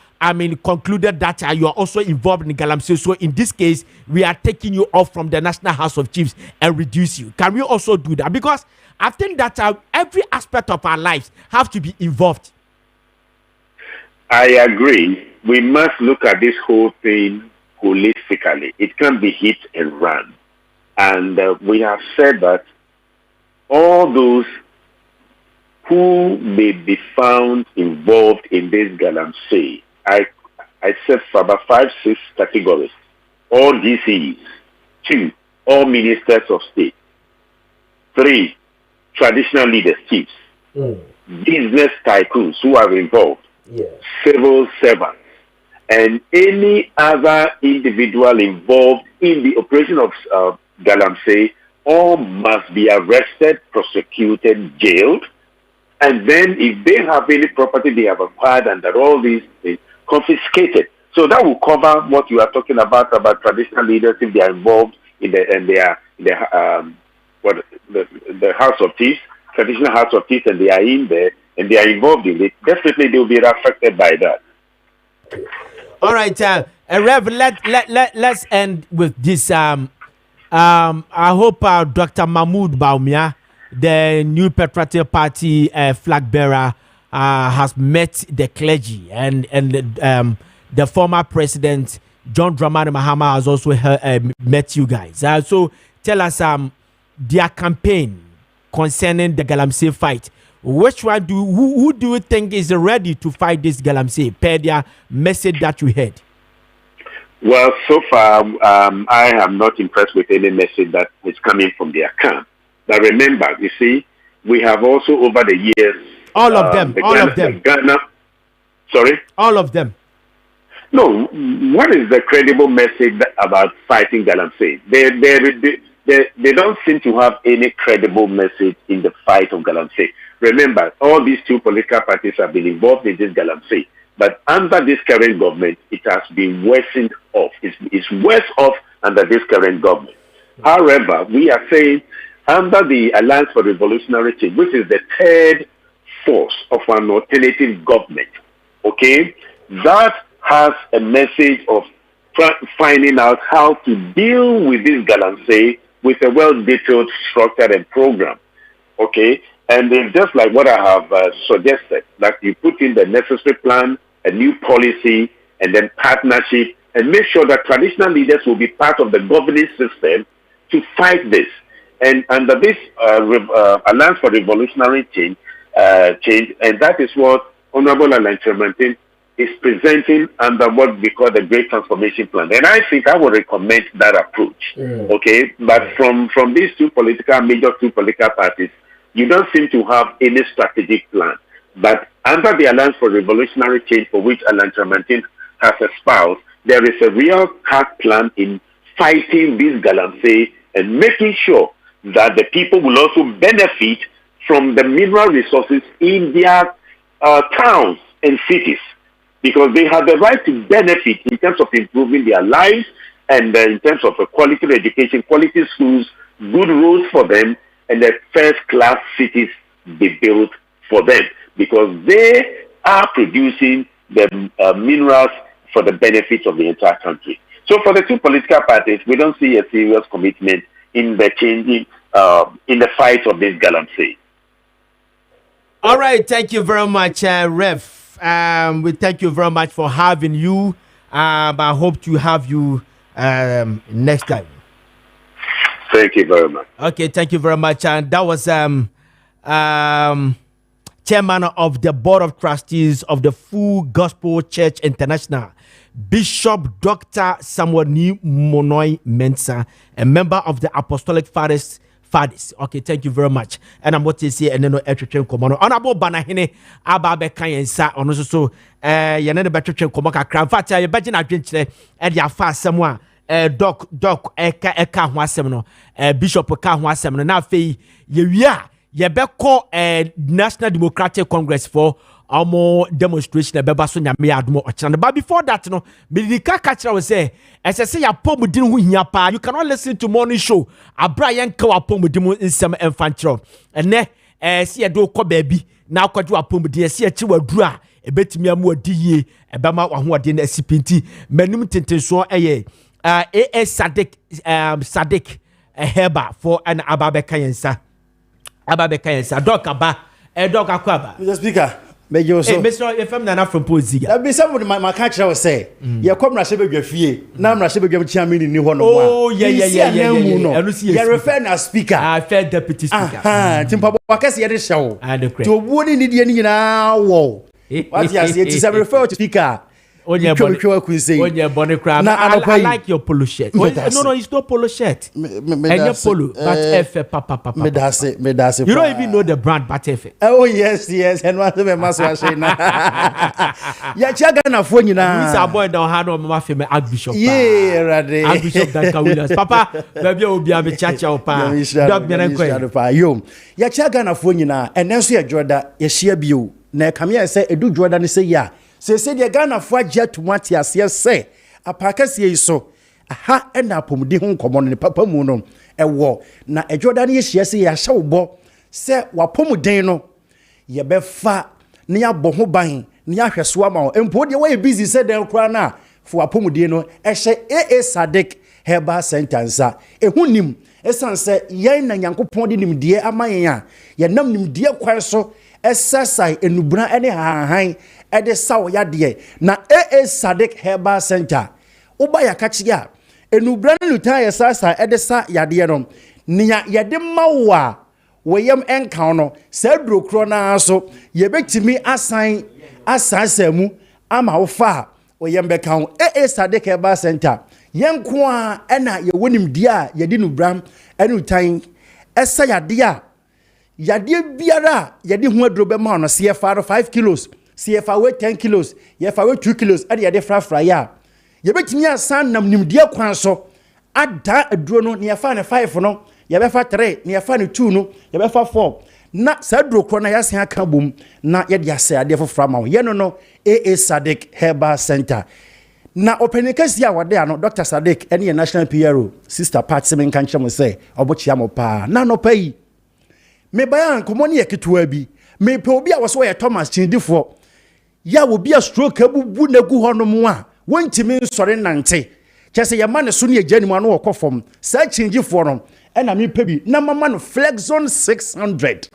[SPEAKER 1] concluded that you are also involved in galamsey. So in this case, we are taking you off from the National House of Chiefs and reduce you. Can we also do that? Because I think that every aspect of our lives have to be involved.
[SPEAKER 4] I agree. We must look at this whole thing holistically. It can't be hit and run. And we have said that all those who may be found involved in this galamsey, I said for about 5-6 categories. All DCs. 2, all ministers of state. 3, traditional leaders, chiefs. Business tycoons who are involved. Civil servants. And any other individual involved in the operation of galamsey, all must be arrested, prosecuted, jailed, and then if they have any property they have acquired under all these things, confiscated. So that will cover what you are talking about traditional leaders if they are involved in the House of Chiefs, traditional House of Chiefs, and they are in there and they are involved in it. Definitely they will be affected by that.
[SPEAKER 1] All right, Rev, let's end with this. I hope Dr. Mahmoud Bawumia, the new Patriotic Party flag bearer, has met the clergy, and the former president John Dramani Mahama has also met you guys. So tell us their campaign concerning the galamsey fight. Which one who do you think is ready to fight this galamsey per their message that you heard?
[SPEAKER 4] Well, so far, I am not impressed with any message that is coming from their camp. But remember, you see, we have also over the years...
[SPEAKER 1] All of them.
[SPEAKER 4] Ghana, sorry?
[SPEAKER 1] All of them.
[SPEAKER 4] No, what is the credible message about fighting galamsey? They don't seem to have any credible message in the fight of galamsey. Remember, all these 2 political parties have been involved in this galamsey. But under this current government, it has been worsened off. It's worse off under this current government. However, we are saying under the Alliance for Revolutionary Change, which is the third force of an alternative government, okay, that has a message of finding out how to deal with this galamsey with a well-detailed structure and program, okay? And it's just like what I have suggested, that you put in the necessary plan, a new policy, and then partnership, and make sure that traditional leaders will be part of the governing system to fight this. And under this Alliance for Revolutionary Change, and that is what Honorable Alain Trementin is presenting under what we call the Great Transformation Plan. And I think I would recommend that approach, okay? But from these major two political parties, you don't seem to have any strategic plan. But under the Alliance for Revolutionary Change, for which Alain Trementin has espoused, there is a real hard plan in fighting this galamsey and making sure that the people will also benefit from the mineral resources in their towns and cities, because they have the right to benefit in terms of improving their lives and in terms of a quality education, quality schools, good roads for them, and the first-class cities be built for them, because they are producing the minerals for the benefit of the entire country. So for the 2 political parties, we don't see a serious commitment in the changing in the fight of this galamsey.
[SPEAKER 1] All right, thank you very much, Ref. We thank you very much for having you. I hope to have you next time.
[SPEAKER 4] Thank you very much.
[SPEAKER 1] Okay, thank you very much. And that was Chairman of the Board of Trustees of the Full Gospel Church International, Bishop Dr. Samuel Ni Monoi Mensah, a member of the Apostolic Fathers. Okay, thank you very much. And I'm what to say, and then no etchetchen command. Honorable Banahine Ababe Kayensa, on so Yanene Betchetchen Komaka Cram Fata, you bet in a drink and ya fast someone. Doc Eka Wasemno, Bishop Eka Wasemno. Now, Fay, ye be call National Democratic Congress for our demonstration of Bebasonia me admo ochana. But before that, no, Medika catcher will say, as I say, a poem within you cannot listen to morning show. A Brian Kawa poem in some infantry. And ne see a do ko baby. Now quite you a poem dear see a chiwa dra. A bet me a more DE, a Bama or what in SCPT, Menum Tintin Sadik a heba for an Ababe Kayensa. Ababe Kayensa, Doc Aba, a dog Aquaba.
[SPEAKER 8] Mr. Speaker.
[SPEAKER 1] Mr. If I'm not from Pozia.
[SPEAKER 8] That be somebody my catcher will say. You come Rasha Fee. Now Rasha Chairman in New Horn.
[SPEAKER 1] Oh, yeah.
[SPEAKER 8] You refer as speaker.
[SPEAKER 1] I fed deputy speaker.
[SPEAKER 8] Timpa Wakasi at the show.
[SPEAKER 1] And the
[SPEAKER 8] to wood in Indian now. Whoa. What yes, it is a refer to speaker.
[SPEAKER 1] On your bonnet crab. I like your polo shirt. No, it's not polo shirt. And your polo, but F, Papa.
[SPEAKER 8] Me that's
[SPEAKER 1] you don't even know the brand, but F.
[SPEAKER 8] Oh, yes. And what the master was saying. Yeah, Chagana phone you now.
[SPEAKER 1] Miss our boy down hand on my family, Archbishop.
[SPEAKER 8] Yeah, Rade.
[SPEAKER 1] Archbishop Duncan Williams. Papa, baby will be a chacha or pa. Dog Bianco.
[SPEAKER 8] Yo, ya Chagana phone you now. And then see a Jordan, a sheer view. Na come here say, a do Jordan say, yeah. Say the Ghana for jet to what yes, say. A packers ye so. A ha and a pomdi home common in Papa Muno. A war. Na a Jordan yes, yes, ya show bo. Say, Wapomudeno. Ye be fa near Bohobain, near her swammer, and put your way busy, said the Crana for Wapomudeno. A say, Sadik, Herba sentence. A hunim. A son said, Yen and Yanko pointed him dear Amaya. Ye num him dear quaso. Exercise in Nubra any high at the Sao Yadie. Na Sadik Herba Center. Obaya Kachia. A Nubran Lutaya Sasa at the Sa Yadianom. Nia Yadimawa. William Encounter. Cedro Crona so. Ye beg to me assign Asasemu. Ama far. William Becount. Sadik Herba Center. Young Kwa Anna, you win him dear. Yadinu Bram. And time. Esa Yadia. Yadi biara yadi ho adrobe ma no CFR 5 kilos CFR weight 10 kilos CFR weight 2 kilos ade yade frafra ya ye betimi asan nam nimdie kwan so ada aduro no ne yafa ne 5 no ye be fa 3 ne yafa ne 2 no ye be fa 4 na sadro kro na yasen aka bom na ye de ase ade fofra ma ye no Sadik Herba Center na openikasi a wade ano Dr. Sadik ene national PRO sister Pat Semen kan chemo say obochia mo pa na no pai me bayan komoni eketua bi me pe obi a wo so ye Thomas Chindifo ya wo bi a stroke abubu na gu hono mu a wontimi nsore nante chese ye ma ne so ne agani mu ano wo kofom sa Chindifo no na me pe bi na mama no Flexon 600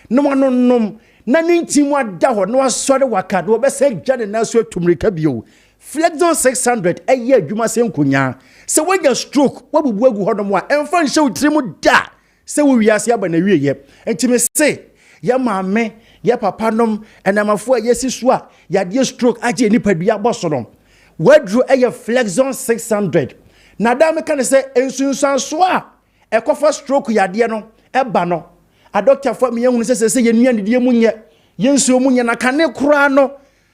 [SPEAKER 8] no mano nom na nintimu ada ho no asore waka do be se gane na so atumrika bio Flexon 600 eye adwuma se nkonya se wanya stroke wabubu agu hono mo a emfa nhye utirimu da se wo wiase aba na wieye entime se ya maame ya papa nom enamafo a yesi so a ya de stroke age nipadua boso no wadru eye Flexon 600 na da me kan se ensunsan so a ekofa stroke ya de no eba no a doctor for me yehunu se yenua ne de munye yensuo munye na kane kura no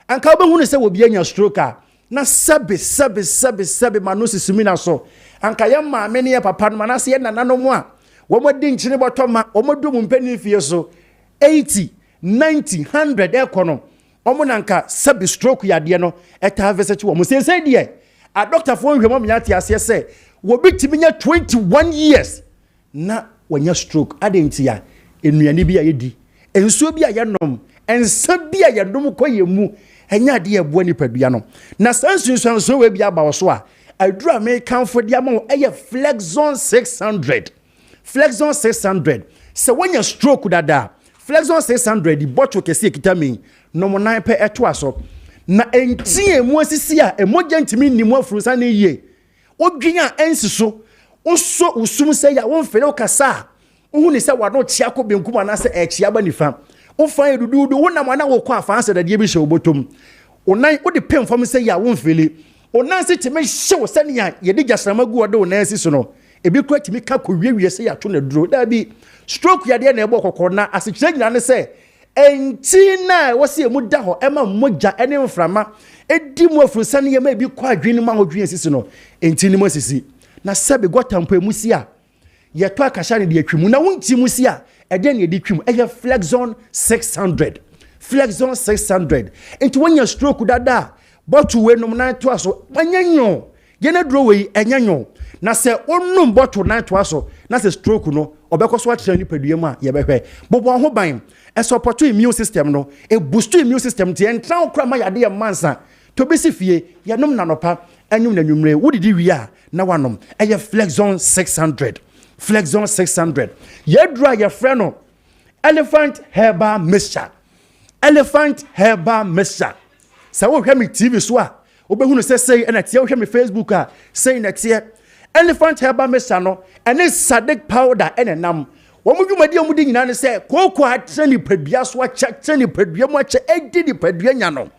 [SPEAKER 8] anka obehunu se wo bia nya stroke a na sabe manu sisimina so anka ya maame ne ya papa no na se ye nananom a wo modi nkyene botoma wo modu mu mpani fie so 80 90 100 ekono omo nanka sabe stroke ya de no eta visit wo mo se de a doctor for hwemo me ate ase se wo bitimi nya 21 years na wanya stroke adentia enuani bi a yedi ensuo bi a yenom ensa bi a yedom koyemu enya de eboa nipadua no na sansunsun we bi aba wo so a adura me kan for dia ma Flexon 600 Flexon 600 so when you stroke dada Flexon 600 the bottle kesi ekita me no mo 9 pe eto aso na entie mu asisi a emoja ntimi nimu afrusa na yie odwin a ensiso oso usum se ya won fere okasa hu ni se wado tia ko benkum na se echia ba nifa wo fan edudu wo na mana wo kwa afanse da de bi hye obotom onan wo de pem fam se ya won fele onan se timi hye wo se ne ya ye de jasrama gu ode onan si so no ebi kwa timi ka ko wiewie se ya to na duro da bi stroke ya de na ebo kokko na asekire nyina ne se enti na wo se mu da ho ema moja ene mframa edi mu afrusa ne yema ebi kwa adwene ma ho dwen sisi no enti ni masisi na sebe gotampo emusi a ye to akasha ne de atwimu na wonti musi a ede ne de twim eye Flexon 600 Flexon 600 enti wonya stroke dada bottle we nom na to aso manyanyo ye na duro we enyanyo na se onum bottle na to aso na se stroke no obekoso atra ni paduam a ye behwe bobo ho ban e support immune system no e boost immune system ti entra okra ma yade ye mansa to besi fie ye nom na nopa anyum na nwumre wodidi wi a na wanom eye Flexon 600 Flexon 600 ye dry your friend no elephant herbal mixture elephant herbal mixture sa wo hwe me TV so a obehunu say na tie wo hwe me Facebook a say na tie elephant herbal mixture no ene sadek powder ene nam wo mu dwumadi omudi nyina ne say koko atreni padua so atreni padua mu ache edi di padua nya no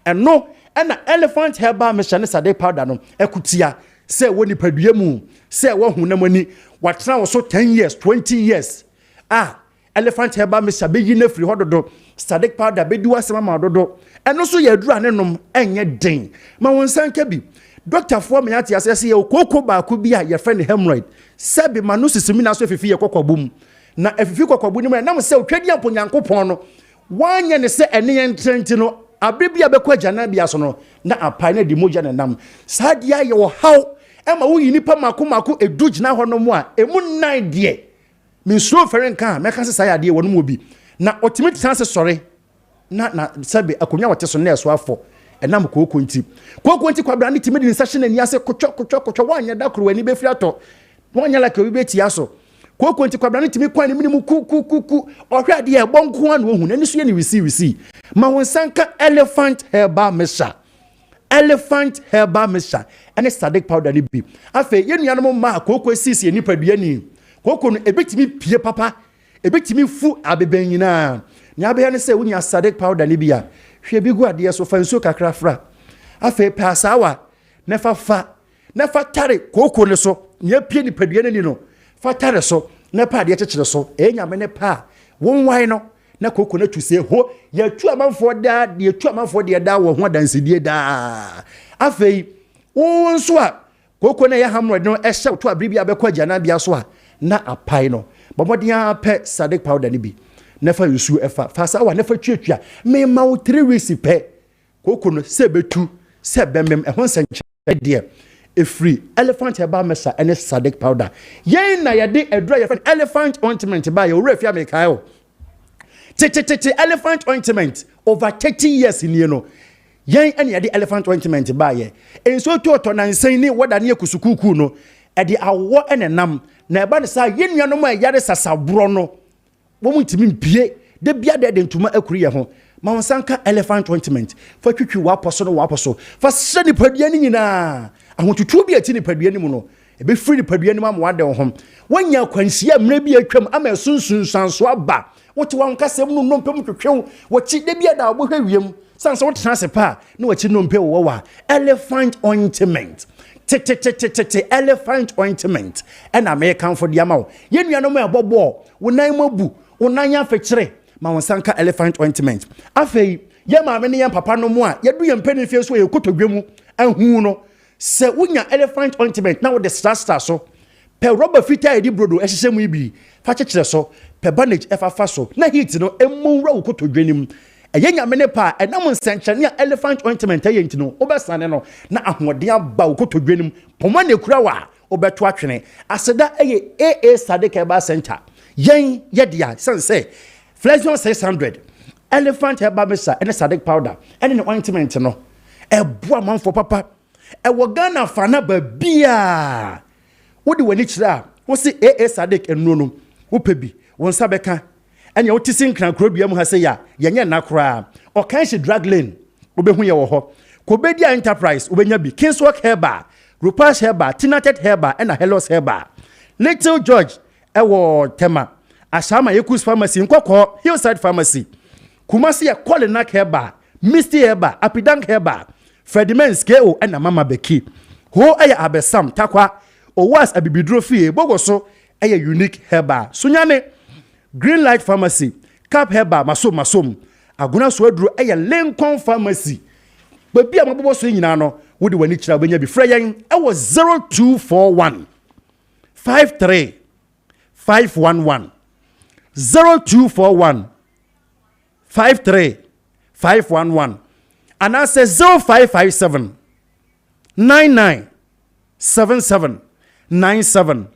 [SPEAKER 8] eno ena elephant herbal mixture ne sadek powder no ekutia say woni padua mu say wo hunamani watra wo so 10 years 20 years elephant herbal mixture be yi na free hododo sadek powder be di wasema ma dodo eno so ye adura ne nom enye den ma won sanka bi doctor for me ati asese ye koko ba ko bi a ye friend hemorrhoid sabi manu sisimi na so fifi ye kokobum na afifi kokobum ni na mo se otwadi amponyankopon no wanye ne se ene ye ntrenti no abrebia be kwa jana bia so no na apai na di moja na nam sadia ye wo haw ema wo yi nipa mako edugina ho no mo a emu nan de minso feren kan meka se saya de wono mo bi na ultimate chance sorry na sabi akonya wote so na eso afọ enam koko nti kwabra ne timedi nsahye na ni ase kotwo wanya da kro wani be firi ato wanya la ka obi beti aso koko nti kwabra ne timi kwan ne minimu ku ohwe de e bonko an wo hu na ni so ye ni wisi ma won sanka elephant herbal mixture ene sadek powder ni bi afa ye nuanom ma koko sisi ni padua ni koko no ebetimi pie papa ebetimi fu abeben nyina nya be ne se wunya sadek powder ni bia hwe bi gu ade so fanso kakra fra afa pasawa ne fa tare koko ne so nya pie ni padua ni no fa tare so ne pa ade kyekere so enya me ne pa won wan no na koko na tuse ho ya tu amanfo da de tu amanfo de da wo ho dansedie da afa won so a koko na ya hamro no e hye to abribia be kwa jana bia so a na apai no bomodia pe sadek powder ni bi nefa yusu efa fasa wa nefa twetwa me ma wo 3 weeks pe koko no se betu se bemem e ho sanche de e free elephant herbal mixture and sadek powder yen na yade edro ye friend elephant ointment ba ye owura fia me kai o elephant ointment over 30 years in you know yen ene yade elephant ointment ba ye enso to na nsan ni wada ne kusukuku no e de awo ene nam na eba ne sa yenuanom a yare sasabro no wo mutimi mpie de bia de ntuma akuri ye ho ma wonsanka elephant ointment fa twitwi waposo fa hye ni padua ni nyina ahotutu bi ati ni padua ni mu no ebe free ni padua ni ma wade ho wanya kwansia mre bi atwam ama sunsun sanso aba wote wankasem no nompem twetwe wochi de bia da obohwe wiem sanso wotena sepa na wachi nompe wo wa elephant ointment elephant ointment and American for the amount yenuanom e bobo wonan mabu wonan ya fekire ma wonsanka elephant ointment afei ye ma me ne yan papa no mu a yedu ye mpani fie so ye kotodwemu ahu no se wonya elephant ointment na wo de star so pe rubber fita edi brodo ehye mu ibi fa kekire so pe bandage efa so na heat no emowra wo kotodwenim eyenya me ne pa enam nsenchane a elephant ointment ayenti no obesane no na ahoden aba wo kotodwenim poma ne kura wa obeto atwene aseda eye AA Sadek Herbal Center yen yedia sense Flexon 600 elephant herbal mixture and Sadek powder and an ointment no eboa manfo papa ɛwɔ Ghana fana babia wode wani kyerɛ wo se AA Sadik enu no wo pebi wo nsa bɛka ɛnya wo tisi nkran krodua mu ha se ya yenye na kora o kan hye drug lane wo behu ye wo ho Kobedia Enterprise wo benya bi Kingswalk Herba Rupash Herba Tinated Herba and Hellos Herba Little George ɛwɔ Tema Ashama Yekus Pharmacy Nkoko Hillside Pharmacy Kumasi ya Kolenak Herba Misty Herba Apidang Herba Fredimens KO and Mama Beki ho aya abesam takwa owas abibidro fie bogoso aya unique herba sunyane Green Light Pharmacy Cap Herba masom aguna so aduro aya Lincoln Pharmacy babi amabobo so nyina no wodi wani kira benya bi freyen e was 0241 53 511 0241 53 511 and I say 0557 99 77 97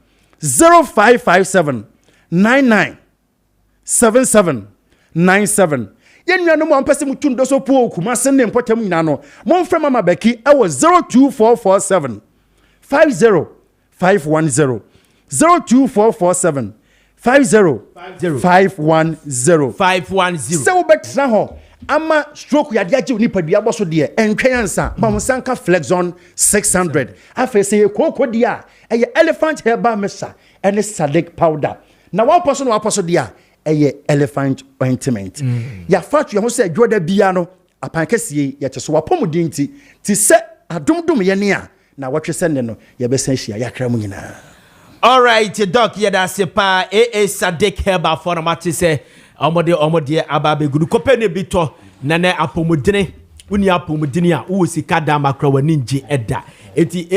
[SPEAKER 8] 0557 99 77 97 yenua no mo ampese mutundo so po kuma sene mpotam nyina no mo mframa mabeki e was 02447 50 510 02447 50 510 so betra ho ama stroke ya diaje ni padua boso de entwenansa ma monsanka Flexon 600 afese kokodia eye elephant herba mesa ene Sadik powder na one person dia eye elephant ointment ya fatu ho se adwoda bia no apankesie ya cheso wapomudi nti ti se adomdom ye ne a na wotwese ne no ye besan hia ya kra mu nyina.
[SPEAKER 1] All right, doc ye da sepa Sadik herba for mate se omode ababe gudu kopene bito nane apomudene uni apomudene a wo sika da makra wani nje eda eti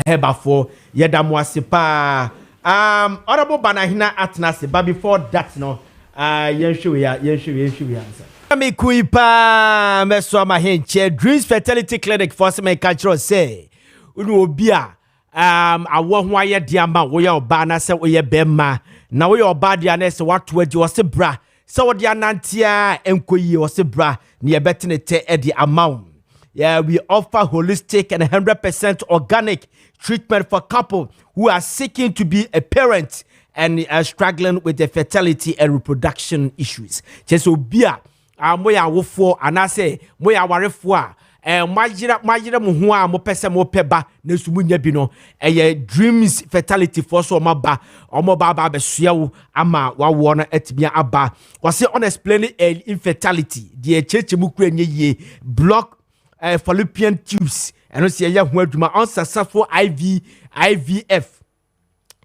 [SPEAKER 1] herba for ye da mo asepa honorable banahina atnase but before that no yenhwe ya answer me kuipa meso ma henche Dreams Fertility Clinic for some cultural say unu obi a awo ho aye de ama wo ye oba na se wo ye bema na wo ye oba de na se wato adi wo se bra se wo de anantia enkoyi wo se bra ne ye betene te e de amount. Yeah, we offer holistic and 100% organic treatment for couples who are seeking to be a parent and are struggling with the fertility and reproduction issues. Just so bia moya wofo anase moya warefo a majira mo ho a mo pese mo peba na sumunya bi no Dreams Fertility for so omoba ba besua wo ama wawo no atibia aba wase unexplained infertility the cheche mu kura nye ye block fallopian tubes and also ya ho adwuma unsuccessful IVF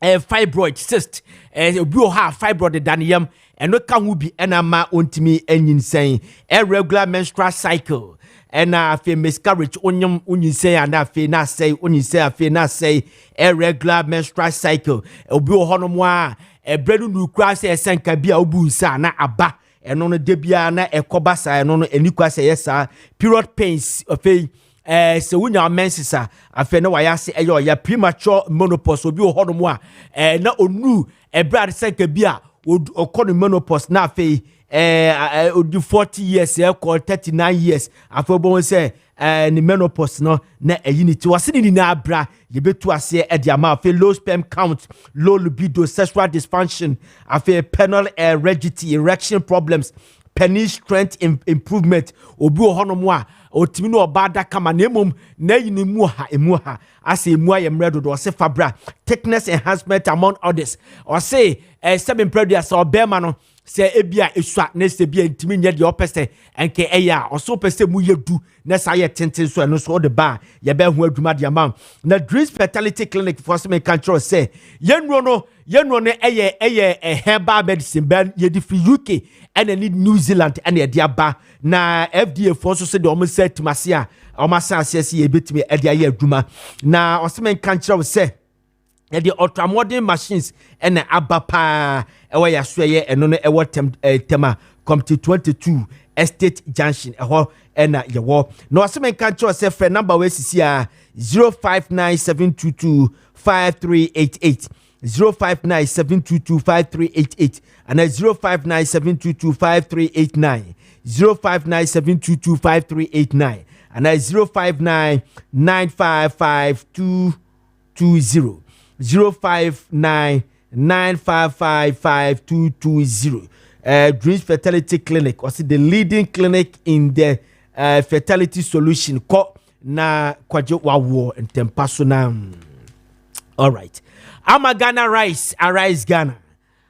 [SPEAKER 1] fibroid cyst obi o ha fibroid danium and no ka hu bi enama ontimi anyinsen irregular menstrual cycle and afi miscarriage onyum unyinsen and afi na say unyinsen afi na say irregular menstrual cycle obi o hono mo a bredu nukura say esenka bia obu nsa na aba eno no de bia na ekoba sa eno no enikwa say yesa period pains afi se wunya mensisa afi na waya se eyo ya premature menopause obi o hono mo a na onu ebrad senka bia okono menopause na afi 40 years call 39 years after bon say ni menopause no na unity wase ni na abra ye betu ase e dia ma low sperm count, low libido, sexual dysfunction, after penile rigidity, erection problems, penis strength improvement, obi ohonomo a otimi no obada kama na emom na yini mu ha ase emu ayemre do se fabra thickness enhancement among others or say 7 previous or bema no se ebia esua na se bia ntimi nya de opese enke eya oso pese mu yedu na sa ye tenten so no so de ba ye ba hu adwuma de amam na Dreams Fertility Clinic for some control say yenro no eye herbal medicine ban ye di free UK and any New Zealand and ye dia ba na FDA for so say de o set mase a o masa asese ye betimi e dia ye adwuma na o some control say the ultra modern machines and abapa ewa ya sweye eno no ewo tema come to 22 Estate Junction eho ena yewo no asem kan cho se free number we sisi a 0597225388 0597225388 and 0597225389 0597225389 and 059-955-220. 059-955-5220. Dreams Fertility Clinic, or the leading clinic in the fertility solution. Na kwaje wawo ntempaso na. All right. Amagana rice, arise Ghana.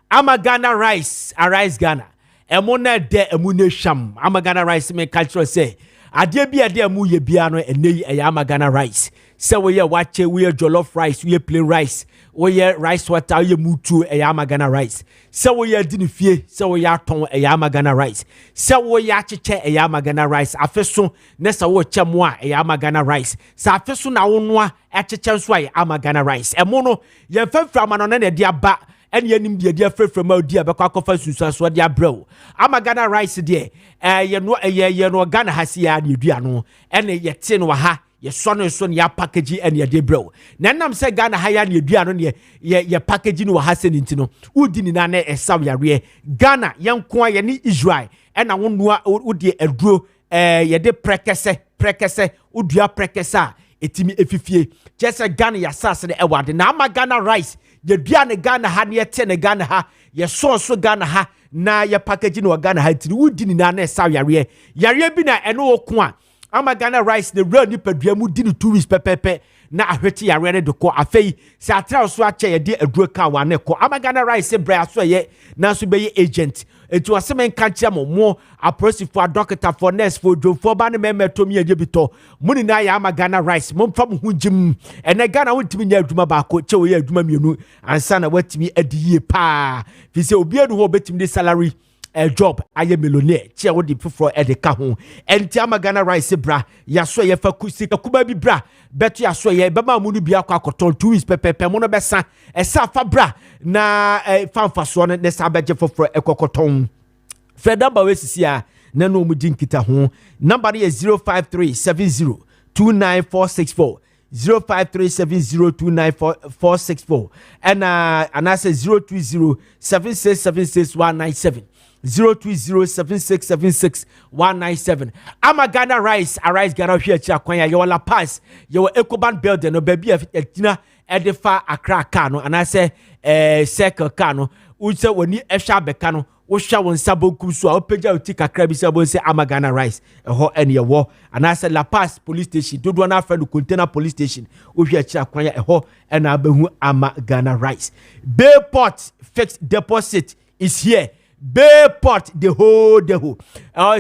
[SPEAKER 1] Amagana rice, arise Ghana. Emona de emune sham. Amagana rice me culture say. Ade bi ade amu ye bia no ene Amagana rice. Say we wache, we jollof rice, we plain rice, we rice water, we mutu Amagana rice. Say we dinifie, say we ton Amagana rice. Say we chiche Amagana rice. Afeso nesa wo chamwa Amagana rice. Sa afeso na wonwa achiche so Amagana rice. Emono ye fefra ma no na dia ba ene yanim dia fefra ma dia be kwa kofa susu so dia brew. Amagana rice de ye no Ghana hasia ne dua no ene ye te no ha ye so ya package and ye debro. Nanam se Ghana haya ni dua no ye package no ha se nintino. Udi ni na esaw yare. Ghana yanko ye ni Israel e na wonua udi eduro ye de prekese udua prekesa etimi efifie. Jese Ghana ya sase ne ewade na ama Ghana rice ye dua ne Ghana ha ne te ne Ghana ha ye so Ghana ha na ye package no Ghana ha tiri udi ni na esaw yare bi na eno okun a Amagana rice the real ni pedua mu di no 2 weeks pepepe na ahwete yare ne de ko afei se atra so ache ye de aduro ka wa ne ko Amagana rice bra so ye na so be ye agent etu asemen kan chia mo approach for doctor for nurse for do for ba ne memeto mi aje bito muni na ya Amagana rice mo mfa mo hunjim ene Ghana wontimi nya adwuma ba ko che wo ye adwuma mienu ansa na watimi adiye pa fi se obi adu ho betimi de salary a job aye millionaire chia wo di fufro e de ka ho enti Amagana rice bra ya so ye fa kusi kuba bi bra beto ya so ye be ma mu no bi akwa akoton 2 weeks pepepe mo no be sa esa fa bra na fanfa so ne sa beje fufro e kokoton Fred number we sisi a na no mu dinkita ho number is 05370 29464 05370294464 and I say 02076766197 02076766197 Amagana rice arise Ghana here chia kwanya ye wala pass ye wo Ecobank building no baby atina edefa Accra car no and I say circle car no uche woni ehwa beka no wo hwa won sabonkum so a opeja uti kakra bi sabon say Amagana rice ho ene wo and I say La Paz police station dodo na afa no container police station wo hwa chia kwanya ho ena abehu Amagana rice Bayport fixed deposit is here Bayport the whole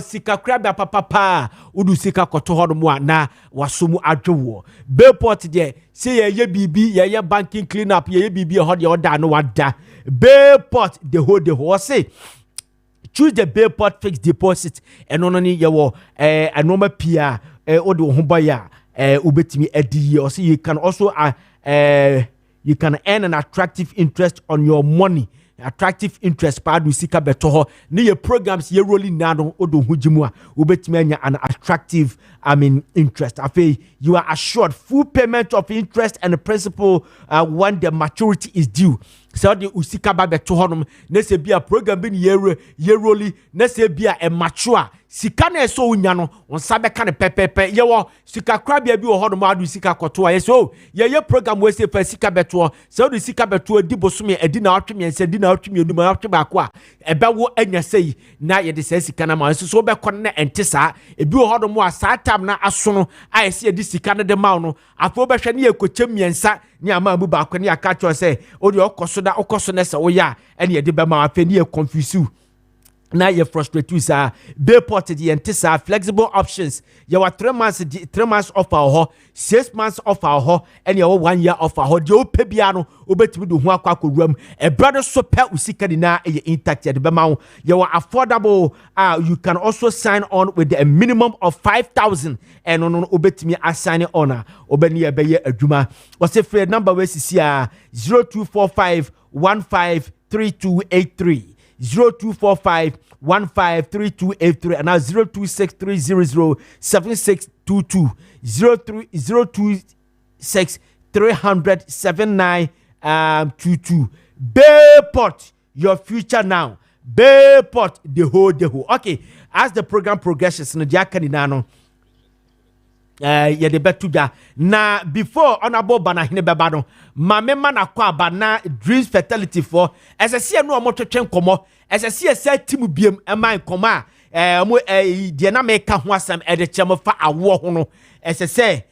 [SPEAKER 1] sika kraba papa udu sika koto ho no na wasomu adwo Bayport there say ye bibi ye banking clean up ye bibi ho de order no wada Bayport the whole say choose the Bayport fixed deposit eno no ni ye wo anoma pia odo ho boya ubetimi adi or say you can also you can earn an attractive interest on your money. Attractive interest padu sika beto ho ne ye programs ye rolling na no odo hujimu a ubetimi anya an attractive interest afei you are assured full payment of interest and principal when the maturity is due so the usika ba beto ho no na se bia program bi ye rolling na se bia e mature sika na so unya no on sabe ka ne pepepe ye wo sika krabia bi wo ho no ma adu sika koto ye so ye program we se fa sika beto so the sika beto di bosome edi na atweme ense di na atweme enu ma atwe ba ko a ebe wo anya sei na ye de se sika na ma so be kon na ente sa ebi wo ho no mo a sa tam na aso no a ese edi sika na de ma no afo be hwe ne ye koche miensa ni ama bu ba ko ne aka cho se o de okoso da okoso na se wo ya ene ye de be ma afa ne ye confuse na you frustrate you sir Bayport the entire flexible options you are 3 months offer ho 6 months offer ho and you 1 year offer ho de o pebia no obetimi do ho akwa kodwam e brother so pe usika di na e intact de be ma you are affordable you can also sign on with a minimum of 5,000 and no obetimi assign on obeni e be ye adwuma o say free number we sisi 0245 153283 0245153283 and now 0263007622 026307922 Bayport your future now Bayport the whole okay as the program progresses no dia kanina no ye de betu da na before honorable banahine beba no mame na kwa aba na dreams fertility for esese no omotwetwe nkomo esese ese timu biem ema nkomo a mo de na me ka ho asem de chem fa awo ho no esese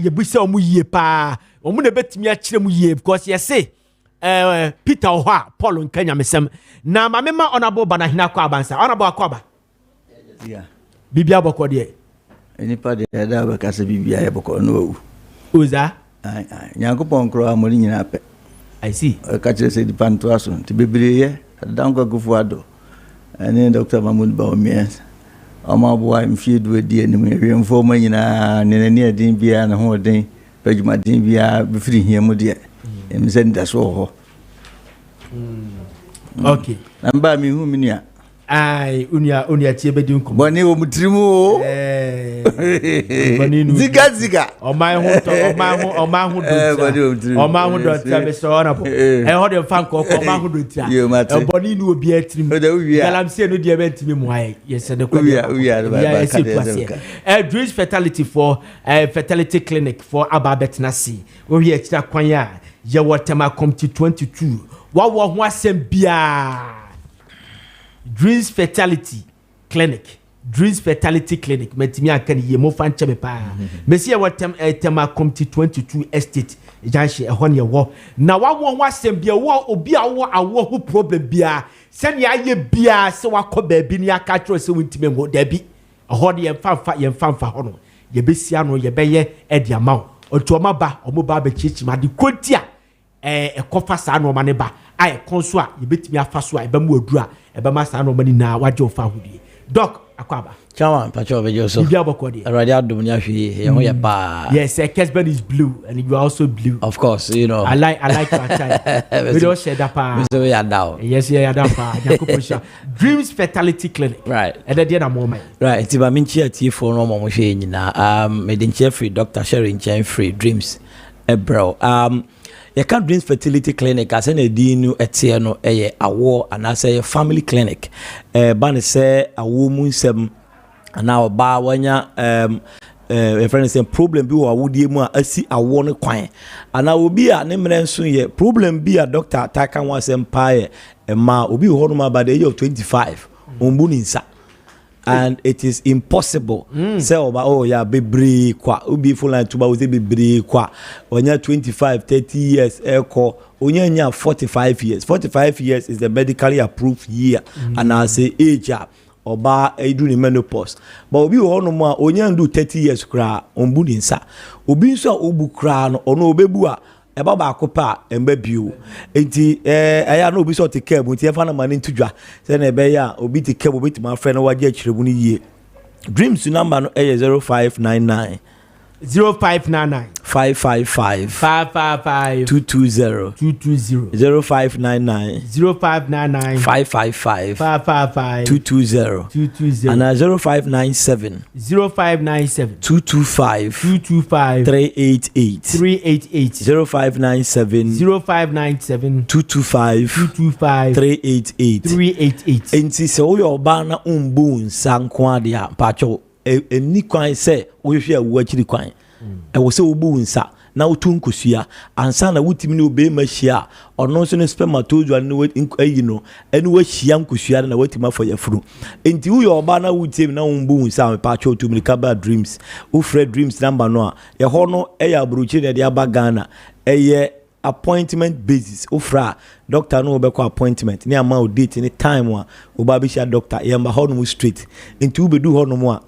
[SPEAKER 1] ye busa omu yie pa omu na betimi a kire mu yie because ye say Peter Oha Paul nkanya mesem na mame honorable banahine akwa abansa honorable akwa aba
[SPEAKER 9] yeah
[SPEAKER 1] bibia boko de
[SPEAKER 9] enipa de da ba kasa bibia ya boko no
[SPEAKER 1] oza
[SPEAKER 9] nyankopon kro amori nyina pe
[SPEAKER 1] I see
[SPEAKER 9] ka kire se dipanto aso ti bebre ye danko gufu ado ani Dr. Mahmoud Bawumia ama bo am fie do adi anim hwemfo ma nyina ne ne adin bia na ho den pajuma din bia be firi hiamu de em senda so ho
[SPEAKER 1] okay
[SPEAKER 9] namba mi hu minia
[SPEAKER 1] ai unia tie bedi nko
[SPEAKER 9] boni wo mutrimu o
[SPEAKER 1] boni nu
[SPEAKER 9] ziga
[SPEAKER 1] o mai hu do tia me so na bo ho de fan ko ma hu do tia boni nu obi atrim galamsey no de be ntimi mu ai yes de ko dreams fertility for fertility clinic for ababetnasi wo wi akira kwan ya ye wotema committee 22 wa wo ho asem bia Dreams Fertility Clinic. Dreams Fertility Clinic. Metimi akani ye mo fan cheme pa. Mesi ye watem tema committee 22 estate. Janshi ehon ye wo. Na wa wo asem bia wo obi awo ho problem bia. Sen ya ye bia se wakọ baabi ni aka tro se wintime ngo dabi. Ehon ye mfanfa ho no. Ye besia no ye beye e dia ma. Otu oma ba omo ba be chichi ma di kontia. Ekofa sa no ma ne ba. Ai konso a ye betimi afa so a e ba mu adura. Eba masa no mani na waje ofa hudie doc akwaba
[SPEAKER 10] chawa pacho bejo so
[SPEAKER 1] bibia bokode
[SPEAKER 10] already adum ni ahwe ye ho ye pa
[SPEAKER 1] yes Kessben is blue and you are also blue
[SPEAKER 10] of course you know
[SPEAKER 1] I like your time we don't share that pa
[SPEAKER 10] so we are down
[SPEAKER 1] yes yeah that pa yakopusha Dreams Fertility Clinic
[SPEAKER 10] right
[SPEAKER 1] and then na moment
[SPEAKER 10] right ti ba minchi atifo no mo hwe nyina medinche free Dr. Sharon Chen free Dreams bro you can Dreams Fertility Clinic as an edinu etie no awo anase family clinic ban say awo mu nsem ana oba wanya a friend say problem bi wo awodie mu asi awo ne kwan ana obi a ne mre nso ye problem bi a doctor ataka wan sem pae ma obi ho no ma by the age of 25 ombu ni nsa and it is impossible say bebre kwa ubi full line tuba we bebre kwa onya 25 30 years eko onya 45 years is the medically approved year and I say age oba edu ni menopause but obi ho no mo onya ndu 30 years kra ombu ni nsa obi nso obu kra no ono obebu a eba ba akopa emba biu enti aya no obi so te cab enti efa na mani ntudwa se na ebe ya obi te cab obi te ma frɛ no waje akirebu ni yie Dreams number no 0599
[SPEAKER 1] 0599
[SPEAKER 10] 555
[SPEAKER 1] 220
[SPEAKER 10] 0599 555 220 and 0597 225 388
[SPEAKER 1] 0597
[SPEAKER 10] 225 388 enti se wo yo ba na umbu nsanko ade a pacho eni kwan se wo hwe awu akiri kwan wo se obu nsa na otu nkosua ansa na wutimi ne obe mahia ono so ne spermatozoa ne ayi no ene wahia nkosua na watima for yafuru enti wo yo ba na wutimi na umbu nsa me pacho otu mi kaba Dreams wo Fred Dreams number no a ye ho no eya abrochi ne de aba Ghana eye appointment basis ofra doctor no be call appointment ni ama o date ni time wa oba be sha doctor ye mba ho no straight enti wo bedu ho no mo a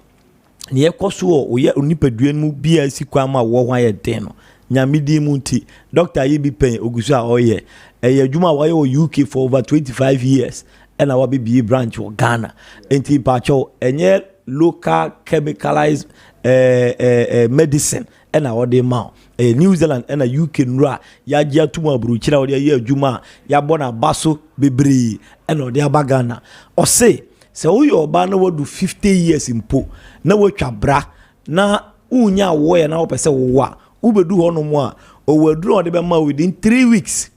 [SPEAKER 10] ne yekoso o ye onipadua mu bia si kwa ma wo hwan ye den no nyamidi mu nti doctor ye bi pen ogusu a oye adwuma wa ye o UK for over 25 years and our BBA branch o Ghana enti pacho enye local chemicalized medicine and our de ma New Zealand and a UK nra ya gia tuma abruchira odi ye adwuma ya bona baso bebre and odi abagana o say uyo oba na wadu 50 years impo na watwa bra na unya wo ya na opese wo ubedu ho no mo a o waduru ode be ma within 3 weeks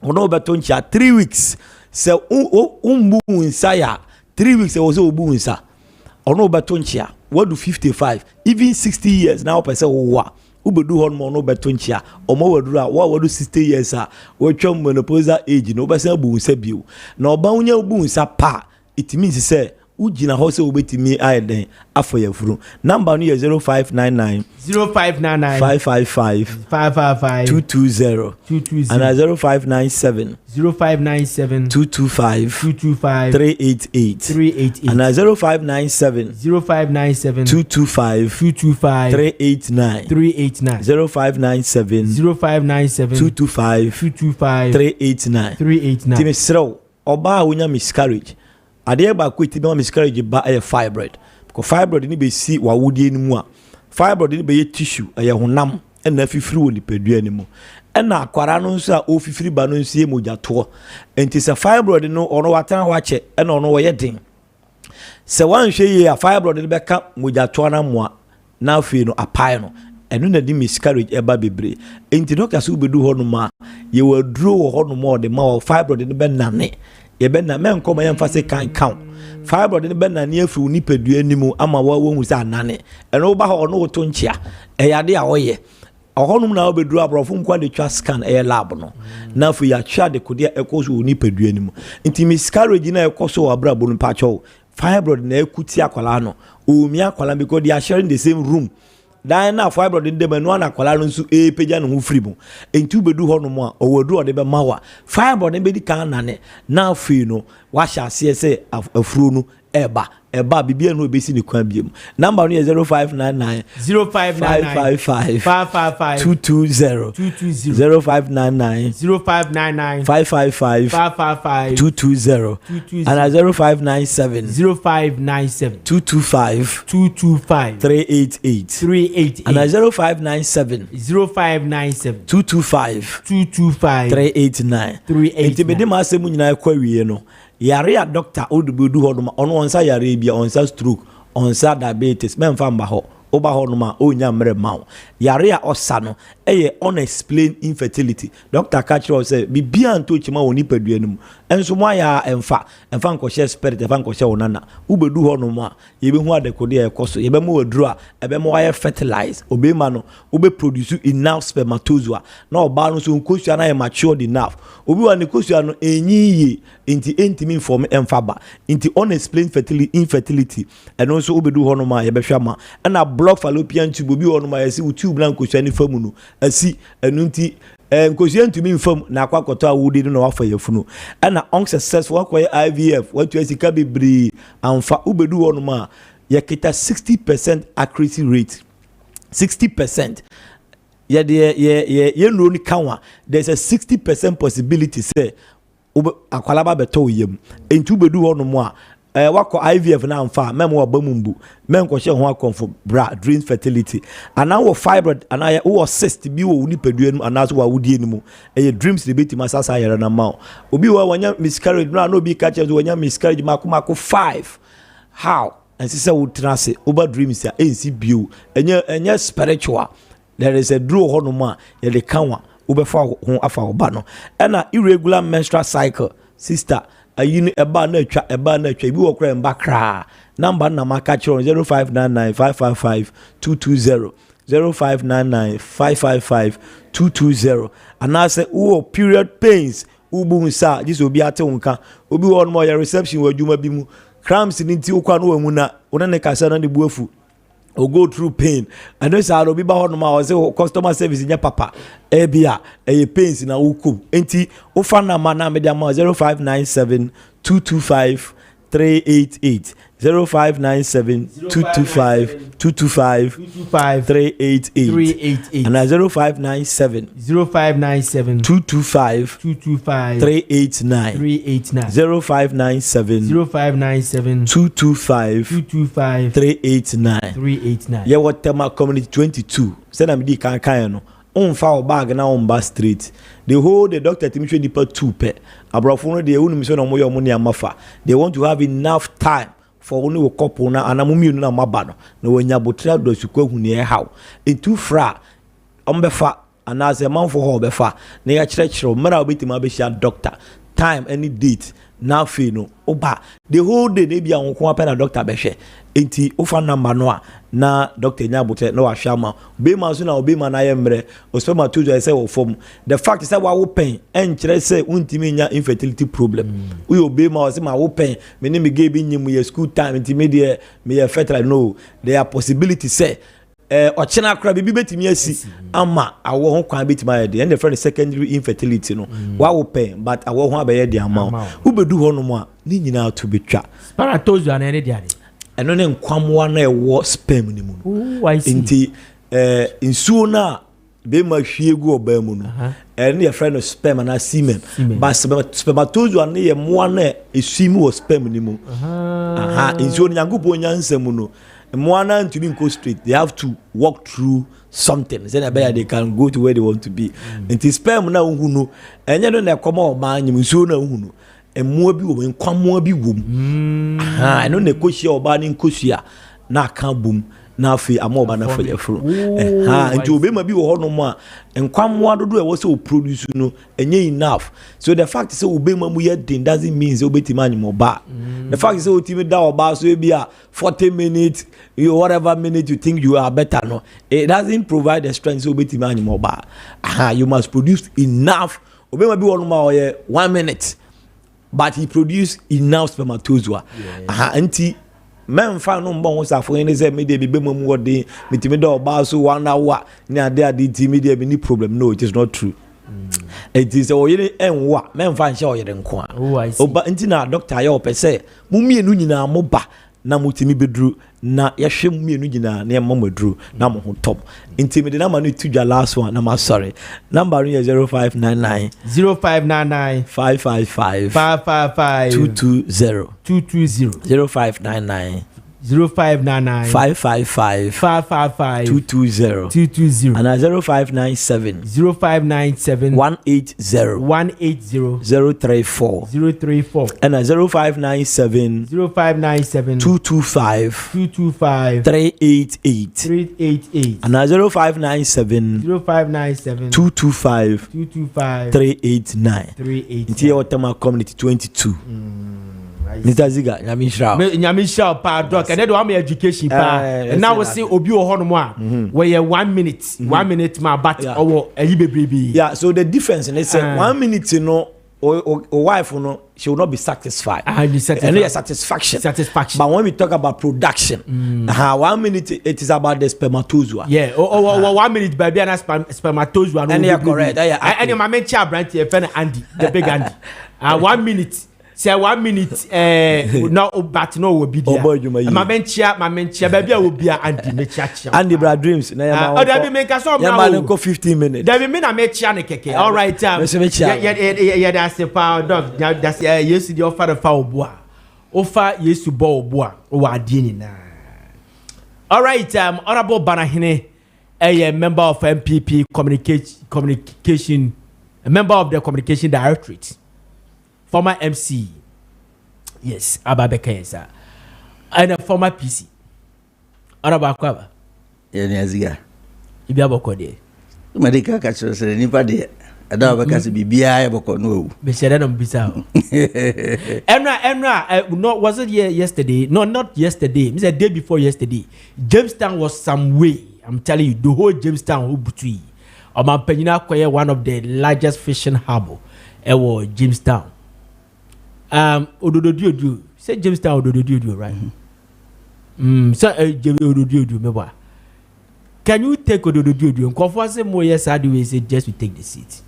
[SPEAKER 10] ono beto ncha 3 weeks se umbu nsa ya 3 weeks e wo se obu nsa ono beto nchia what do 55 even 60 years now person wo ubedu hon mo no beto nchia omo waduru a wa wadu 60 years a wotwa menopausal age no besan bu nsa bio na oba unya bu nsa pa it means say ujina ho se obetimi ayeden afọ ya furu number no 0599 555 220 and 0597 225 388 and 0597 225 389 0597 225 389 Timi srow oba wonya miscarriage ade ba ko itibe miscarriage ba fibroid because fibroid ni be si wawudie ni mu a fibroid ni be ye tissue honam na fifiri woni padua ni mu na akwara no nso a ofifiri ba no nso ye mojato enti se fibroid no ono watana wache na ono wo ye den se wanhwe ye a fibroid ni be ka mojato na mu a na afi no apai no enu na di miscarriage eba bebre enti doctor so bedu ho no ma ye waduro ho no ma de ma fibroid ni be nane ye be na men koma ye mfase kan count fibroid ni be nane afiri ni padua animu ama wa hu sa nane eno ba ho no to nchia eyade a oye ohonum na obeduru abrofo nkwa de twa scan lab no na afu ya twa de kodia ekoso ni padua animu nti miscarriage na ekoso abrabo no pacho fibroid na ekuti akwala no omi akwala because they are sharing the same room dan na fibroid de be no na akwala no nso peja no free mu enti ubedu ho no mu a owodu ode be mawa fibroid be di kan nane na afi no wa sha ase se afuro no eba bibia no obesi ni kwan biem number no 0599 555 220 0599 555 220 and 0597 225 388 and 0597 225 389 enti be de ma asemu nyina kwa wiye no yare a doctor odubudu hodoma ono onsa yare bia onsa stroke onsa diabetes memfa mba ho oba hodoma onya mre mawo yare a osa no eye unexplained infertility doctor catch us say bibia nto chima woni padua num enso mo ya emfa nko share spirit emfa nko share onana ubedu hodoma ye be hu adekode e koso ye be mo waduru a ebe mo ya fertilize obema no ube produce enough spermatozoa na oba no so nkosua na ye matured enough obi wa ne kosua no enyiye inti entimi form emfaba inti unexplained infertility and also ubedu hodoma ye be hwama na block fallopian tube obi hodoma ye si tube na nkosua ni famu no asi enunti nkosua ntumi mfam na akwakoto awudi no wafa yafunu na unsuccessful akwa IVF what you see ka bibri amfa ubedu hodoma ye kita 60% accuracy rate 60% ye no ni kanwa there's a 60% possibility say akwalaba beto yem entu bedu hodoma wako IVF na amfa memo obamumbu menko hye ho akonfo bra dream fertility ana wo fibroid ana wo cyst bi wo ni padua nu ana so wa wudie ni mu dreams de beti masasa yere na ma obi wa wanya miscarriage na obi ka che wanya miscarriage makomako 5 how ensise wo trase over dreams ya ensi bio enye spiritual there is a draw honoma ye de kanwa obefa ho afa oba no na irregular menstrual cycle sister ayini eba na atwa bi wo kra mba kra number na maka chiro 0599 555 220 0599 555 220 anase wo period pains ubu nsa this obi ate wonka obi won mo ya reception wadwuma bi mu cramps ni nti okwa no wamu na wona ne kasa na de buafu o go through pain and this are obi ba ho no ma o say customer service nya papa ebia pains na ukum enti o fa na ma na me dia ma 0597 225 388 0597 225 388 and 0597 225 389 0597 225 389 ye whatever community 22 say na me di kan no on fa bag na on ba street the whole the doctor timi di pa 2 pe abrofo no de unum so na mo yo mo ne amafa they want to have enough time for only a couple na anamumienu na maba no na wanya botra do sukwa hu ne haw etu fra ombefa anase manfo ho befa na ya kire mara obetima be sha doctor time any date now fe no oba the whole day they be an ko apena doctor be hwe enti ofa number no a na doctor nyabote na wa hwama be man so na obe man ayemre o spermatozoa say wo form the fact is that wa wo pen en kire say untimi nya infertility problem we obe man o say ma wo pen me ni me ge bi nyim ye school time enti me dey me ye fertile no there are possibility say ochena kra bibi betimi asi ama awo ho kwan betimi ayede and the friend secondary infertility no wa wo pen but awo ho abaye de ama ubedu ho no mo a ni nyina to betwa
[SPEAKER 1] spermatozoa na ene de ade
[SPEAKER 10] eno ne nkwamwa na ewo sperm ni mu
[SPEAKER 1] no
[SPEAKER 10] nti nsuo na be ma hwie gu oba mu no ene ye friend sperm na semen but spermatozoa na ye mo na eswimu wo sperm ni mu nsuo ni yangopo nyansam no Moana to be straight, they have to walk through something. Then they can go to where they want to be. And this sperm now who know, and you know they come out man, you so now who know, and more be woman, come more be womb. I know the coach or banning coachia, na can't boom. Now fe amo ba na for your fruit nti obe ma bi wo ho no ma enkwamwa dodo e wo se o produce no enye enough so the fact is obe ma mu ye den doesn't mean say obeti ma nyimo ba the fact is otimi da oba so e bia 40 minutes you whatever minute you think you are better no it doesn't provide the strength so obeti ma nyimo ba you must produce enough obe ma bi wo no ma o ye 1 minute but he produce enough spermatozoa anti men fa no mbon wo safo ni say me dey be mum wode mitimi da oba so 1 hour ni ade ti me dey be ni problem no it is not true it is o yire enwa men fa nche o yire nko a oba nti na doctor ya opese mu mienu nyina mo ba na mutimi bedru na yahwe mu mienu nyina na emma madru na mo ho top nti me de na ma no tudwa last one na ma sorry number is 0599
[SPEAKER 1] 0599
[SPEAKER 10] 555
[SPEAKER 1] 555
[SPEAKER 10] 220
[SPEAKER 1] 220
[SPEAKER 10] 0599
[SPEAKER 1] 0599
[SPEAKER 10] 555
[SPEAKER 1] 555
[SPEAKER 10] 220 and 0597
[SPEAKER 1] 0597
[SPEAKER 10] 180
[SPEAKER 1] 034
[SPEAKER 10] and 0597 225 388 and 0597 225 389 into your Otama community 22 Mr. Ziga,
[SPEAKER 1] Nyamisha pa doc and do am education pa now we say obi o hono mo a we 1 minute 1 minute ma but owo ayi bebrebe
[SPEAKER 10] yeah so the difference in say 1 minute no or wife no she will not be satisfied and satisfaction but when we talk about production 1 minute it is about the spermatozoa
[SPEAKER 1] 1 minute baby and spermatozoa
[SPEAKER 10] and you correct
[SPEAKER 1] and your mama cha brand here Andy the big Andy 1 minute say 1 minute no but no will be there my mentia baby will be Andy me chia
[SPEAKER 10] Andy bra dreams na ya
[SPEAKER 1] ma that be make us
[SPEAKER 10] ya ma go 15 minutes
[SPEAKER 1] that be me na me chia ne keke all right that's a power dog that's yes the offer the foul boa offer yes to ball boa o ade ni na all right honorable Banahene a member of MPP communication a member of the communication directorate former MC, yes, Ababeka, and a former PC. Arabakwaba.
[SPEAKER 9] Yaziga.
[SPEAKER 1] Ibiabokode.
[SPEAKER 9] Madika catches anybody. Adabakasi Bibia Boko no.
[SPEAKER 1] Beshadan Bissau. Emra, no, was it yesterday? No, not yesterday. It's a day before yesterday. Jamestown was some way. I'm telling you, the whole Jamestown Ubutui. Penina Koye, one of the largest fishing harbor. Ewo Jamestown. Odododio say Jamestown Odododio right? So Odododio meba. Can you take Odododio? And confirm more yes I do say just to take the seat.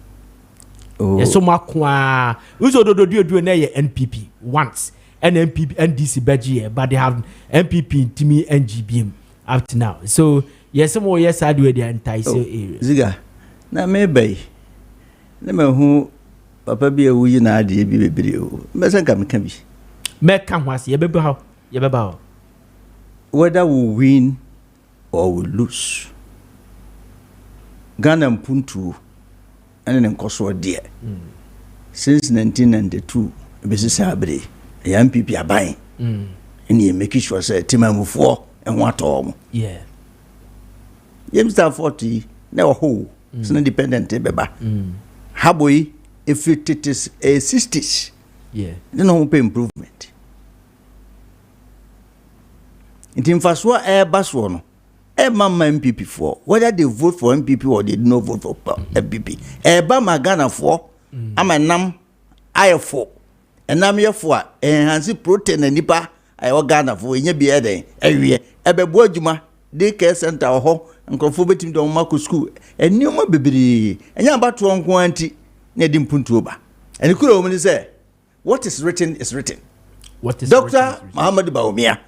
[SPEAKER 1] Oh. Yes, so makwa. Who's Odododio na ye NPP once and NPP NDC budget, but they have NPP Timi NGBM up to now. So yes, more yes I do the entire area.
[SPEAKER 9] Ziga, na maybe. Let me who. Papa be a wee na ade bi bebre o mesaka meka bi
[SPEAKER 1] meka hwase ye bebe how
[SPEAKER 9] whether we win or we lose Ghana mpuntu ene nkoso de since 1992 be sisa abre ya MPP aban ene make sure say timamufo enwa to
[SPEAKER 1] yeah
[SPEAKER 9] Mr. 40 na ho so independent beba haboyi if it is a 60s, then no pay improvement. In first one, bus one, mama MPP for whether they vote for MPP or they do not vote for MPP. Bama Ghana for, I'm a nam, I for, and I'm here for enhance protein and nipa. I Ghana for in your beard, every Juma, daycare center or home, and conformity to Marco school, and new more baby, and you're about to one quantity, Nedim Puntuba. And you could only say, what is written is written. What is Dr. Muhammad Baumia?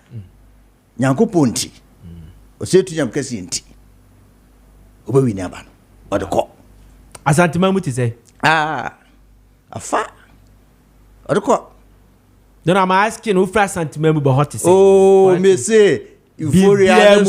[SPEAKER 9] Yanko Punti. O say to yam kasi nti. Oba wi na ba no. O de ko.
[SPEAKER 1] Asantima mu ti say.
[SPEAKER 9] Afa. O de ko.
[SPEAKER 1] Then I'm asking who fra asantima mu be hot to say.
[SPEAKER 9] Oh, me say Euphoria